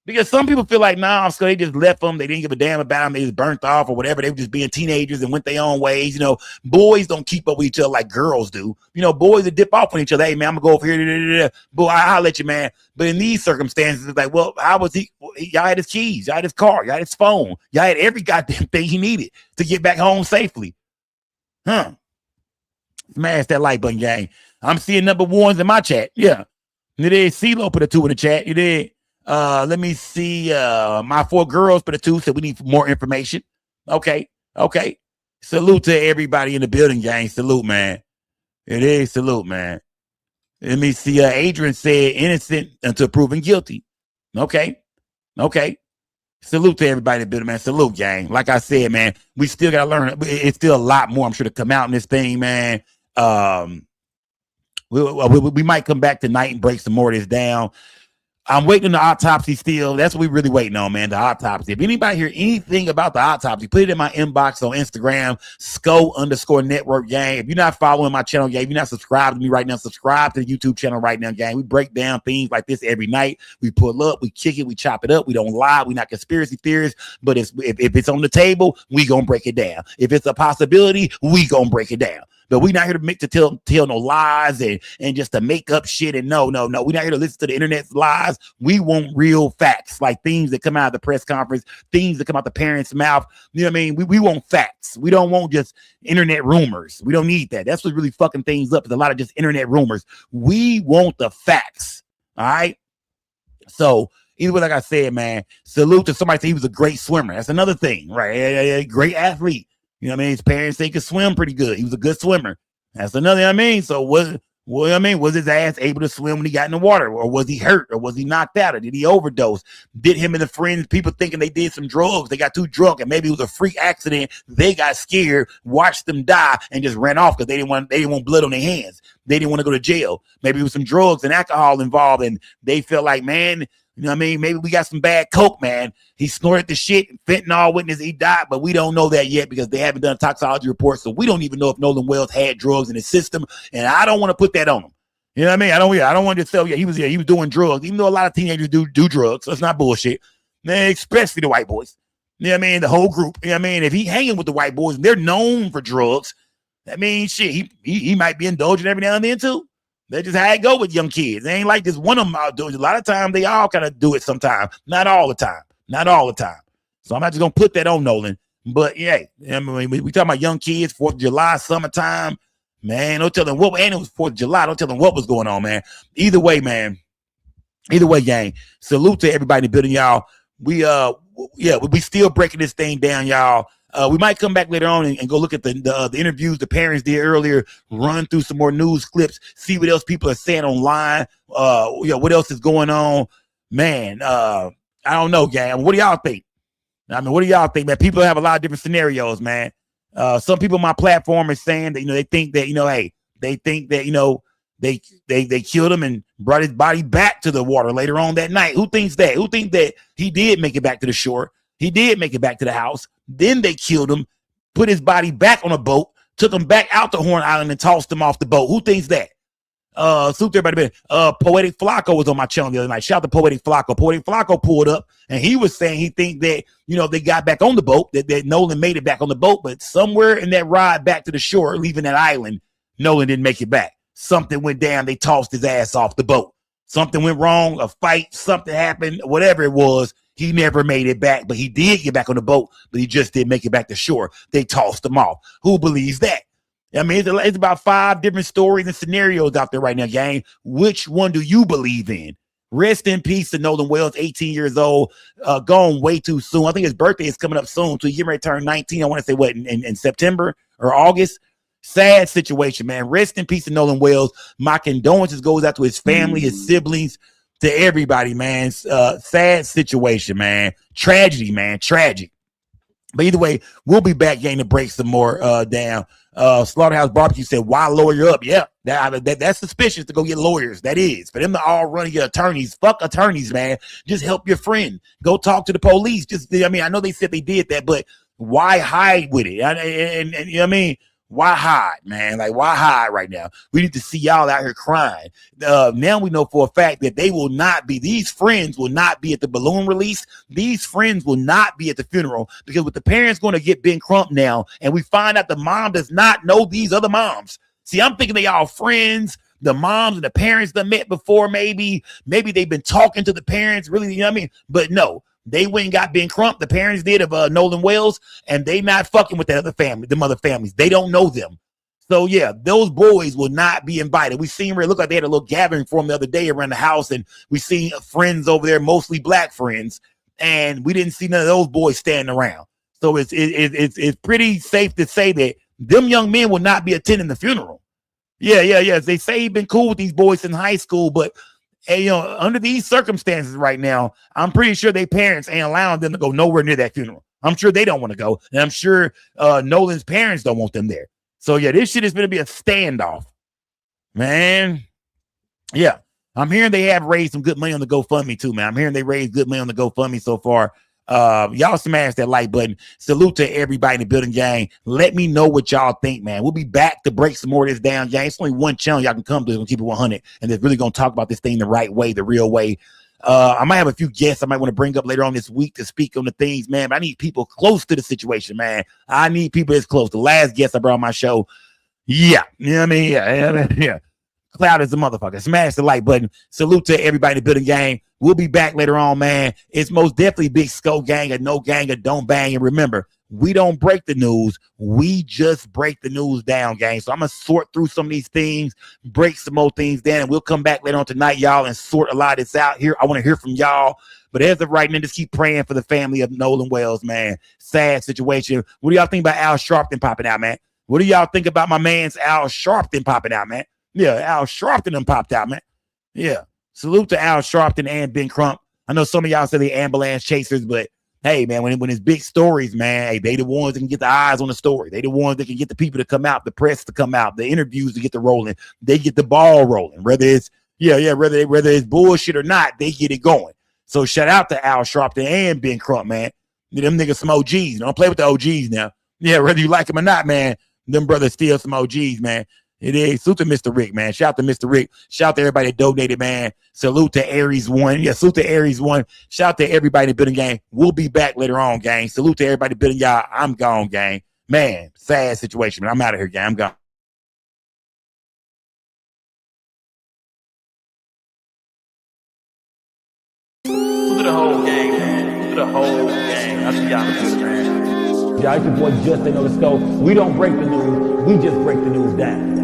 Because some people feel like, nah, so they just left them. They didn't give a damn about them. They just burnt off or whatever. They were just being teenagers and went their own ways. You know, boys don't keep up with each other like girls do. You know, boys that dip off on each other. Hey, man, I'm going to go over here. Boy, I'll let you, man. But in these circumstances, it's like, well, how was he? Y'all had his keys. Y'all had his car. Y'all had his phone. Y'all had every goddamn thing he needed to get back home safely. Huh. Smash that like button, gang. I'm seeing number 1s in my chat. Yeah. You did. CeeLo put a 2 in the chat. You did. Let me see. My 4 girls put a 2, so we need more information. Okay. Salute to everybody in the building, gang. Salute, man. It is salute, man. Let me see. Adrian said innocent until proven guilty. Okay. Salute to everybody in the building, man. Salute, gang. Like I said, man, we still gotta learn. It's still a lot more, I'm sure, to come out in this thing, man. We might come back tonight and break some more of this down. I'm waiting on the autopsy still. That's what we're really waiting on, man, the autopsy. If anybody hear anything about the autopsy, put it in my inbox on Instagram, SCO_network, gang. If you're not following my channel, gang, if you're not subscribed to me right now, subscribe to the YouTube channel right now, gang. We break down things like this every night. We pull up, we kick it, we chop it up. We don't lie. We're not conspiracy theorists, but if it's on the table, we gonna break it down. If it's a possibility, we gonna break it down. But we're not here to tell no lies and just to make up shit. And no. We're not here to listen to the internet's lies. We want real facts, like things that come out of the press conference, things that come out the parents' mouth. You know what I mean? We want facts. We don't want just internet rumors. We don't need that. That's what really fucking things up. Is a lot of just internet rumors. We want the facts. All right. So either way, like I said, man, salute to somebody say he was a great swimmer. That's another thing, right? A great athlete. You know what I mean? His parents say he could swim pretty good. He was a good swimmer. That's another, I mean. So was his ass able to swim when he got in the water? Or was he hurt? Or was he knocked out? Or did he overdose? Did him and the friends, people thinking they did some drugs, they got too drunk and maybe it was a freak accident. They got scared, watched them die, and just ran off because they didn't want blood on their hands. They didn't want to go to jail. Maybe it was some drugs and alcohol involved, and they felt like, man, you know what I mean? Maybe we got some bad coke, man. He snorted the shit, fentanyl witness, he died, but we don't know that yet because they haven't done a toxicology report. So we don't even know if Nolan Wells had drugs in his system. And I don't want to put that on him. You know what I mean? I don't want to tell you he was doing drugs, even though a lot of teenagers do drugs. So it's not bullshit. Man, especially the white boys. You know what I mean? The whole group. You know what I mean? If he hanging with the white boys and they're known for drugs, that means shit, he might be indulging every now and then too. That's just how it go with young kids. They ain't like this one of them out doing. A lot of times they all kind of do it sometimes. Not all the time. So I'm not just going to put that on Nolan. But yeah, I mean, we talking about young kids, 4th of July, summertime. Man, don't tell them what, and it was 4th of July. Don't tell them what was going on, man. Either way, man. Either way, gang. Salute to everybody in the building, y'all. We still breaking this thing down, y'all. We might come back later on and go look at the interviews the parents did earlier, run through some more news clips, see what else people are saying online. What else is going on, man? I don't know, gang. What do y'all think? I mean, what do y'all think, man? People have a lot of different scenarios, man. Some people on my platform are saying that, they think that, they think that, they killed him and brought his body back to the water later on that night. Who thinks that? Who thinks that he did make it back to the shore? He did make it back to the house. Then they killed him, put his body back on a boat, took him back out to Horn Island and tossed him off the boat. Who thinks that? Salute everybody. Poetic Flacco was on my channel the other night. Shout out to Poetic Flacco. Poetic Flacco pulled up and he was saying he think that, they got back on the boat, that Nolan made it back on the boat, but somewhere in that ride back to the shore, leaving that island, Nolan didn't make it back. Something went down. They tossed his ass off the boat. Something went wrong, a fight, something happened, whatever it was. He never made it back, but he did get back on the boat, but he just didn't make it back to shore. They tossed him off. Who believes that? I mean, it's about 5 different stories and scenarios out there right now, gang. Which one do you believe in? Rest in peace to Nolan Wells, 18 years old, gone way too soon. I think his birthday is coming up soon, so he's ready to turn 19. I want to say what, in September or August? Sad situation, man. Rest in peace to Nolan Wells. My condolences goes out to his family, his siblings, to everybody, man. Sad situation, man. Tragedy, man. Tragic. But either way, we'll be back, gang, to break some more down. Slaughterhouse Barbecue said, why lawyer up? Yeah, that's suspicious to go get lawyers. That is. For them to all run your attorneys, fuck attorneys, man. Just help your friend. Go talk to the police. I know they said they did that, but why hide with it? And you know what I mean? Why hide, man? Like, why hide right now? We need to see y'all out here crying. Now we know for a fact that these friends will not be at the balloon release. These friends will not be at the funeral, because with the parents going to get Ben Crump now, and we find out the mom does not know these other moms. See, I'm thinking they all friends. The moms and the parents that met before, maybe they've been talking to the parents, really, you know what I mean? But no. They went and got Ben Crump, the parents did, of Nolan Wells, and they not fucking with that other family, them other families. They don't know them. So yeah, those boys will not be invited. We seen where it looked like they had a little gathering for them the other day around the house, and we seen friends over there, mostly black friends, and we didn't see none of those boys standing around. So it's pretty safe to say that them young men will not be attending the funeral. Yeah. They say he's been cool with these boys in high school, but hey, under these circumstances right now, I'm pretty sure their parents ain't allowing them to go nowhere near that funeral. I'm sure they don't want to go. And I'm sure Nolan's parents don't want them there. So yeah, this shit is going to be a standoff, man. Yeah. I'm hearing they have raised some good money on the GoFundMe too, man. I'm hearing they raised good money on the GoFundMe so far. Y'all smash that like button. Salute to everybody in the building, gang. Let me know what y'all think, man. We'll be back to break some more of this down, gang. It's only one channel y'all can come to and keep it 100, and they're really gonna talk about this thing the right way, the real way. I might have a few guests I might want to bring up later on this week to speak on the things, man. But I need people close to the situation, man. I need people that's close. The last guest I brought on my show, yeah, you know what I mean? Yeah. Cloud is a motherfucker. Smash the like button. Salute to everybody in the building, gang. We'll be back later on, man. It's most definitely Big Scope Gang, or No Gang, or Don't Bang. And remember, we don't break the news. We just break the news down, gang. So I'm going to sort through some of these things, break some more things down, and we'll come back later on tonight, y'all, and sort a lot of this out here. I want to hear from y'all. But as of right now, just keep praying for the family of Nolan Wells, man. Sad situation. What do y'all think about Al Sharpton popping out, man? What do y'all think about my man's Al Sharpton popping out, man? Yeah, Al Sharpton done popped out, man. Yeah. Salute to Al Sharpton and Ben Crump. I know some of y'all say they ambulance chasers, but hey, man, when it's big stories, man, hey, they the ones that can get the eyes on the story. They the ones that can get the people to come out, the press to come out, the interviews to get the rolling. They get the ball rolling. Whether it's whether it's bullshit or not, they get it going. So shout out to Al Sharpton and Ben Crump, man. Them niggas some OGs. Don't play with the OGs now. Yeah, whether you like them or not, man, them brothers still some OGs, man. It is. Salute to Mr. Rick, man. Shout out to Mr. Rick. Shout out to everybody that donated, man. Salute to Aries One. Yeah, salute to Aries One. Shout out to everybody in the building, gang. We'll be back later on, gang. Salute to everybody in the building, y'all. I'm gone, gang. Man, sad situation, man. I'm out of here, gang. I'm gone. Salute to the whole gang, man. Salute to the whole gang. I'll see y'all in the future, man. Y'all, it's your boy Justin on the scope. We don't break the news. We just break the news down.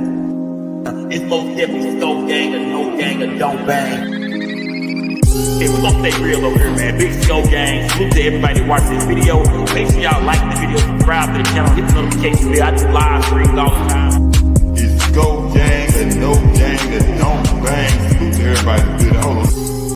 It's most definitely Scope Gang, or No Gang, or Don't Bang. Hey, we're gonna stay real over here, man. Big Scope Gang. Salute to everybody watching this video. Make sure y'all like the video, subscribe to the channel, hit the notification bell. I do live streams all the time.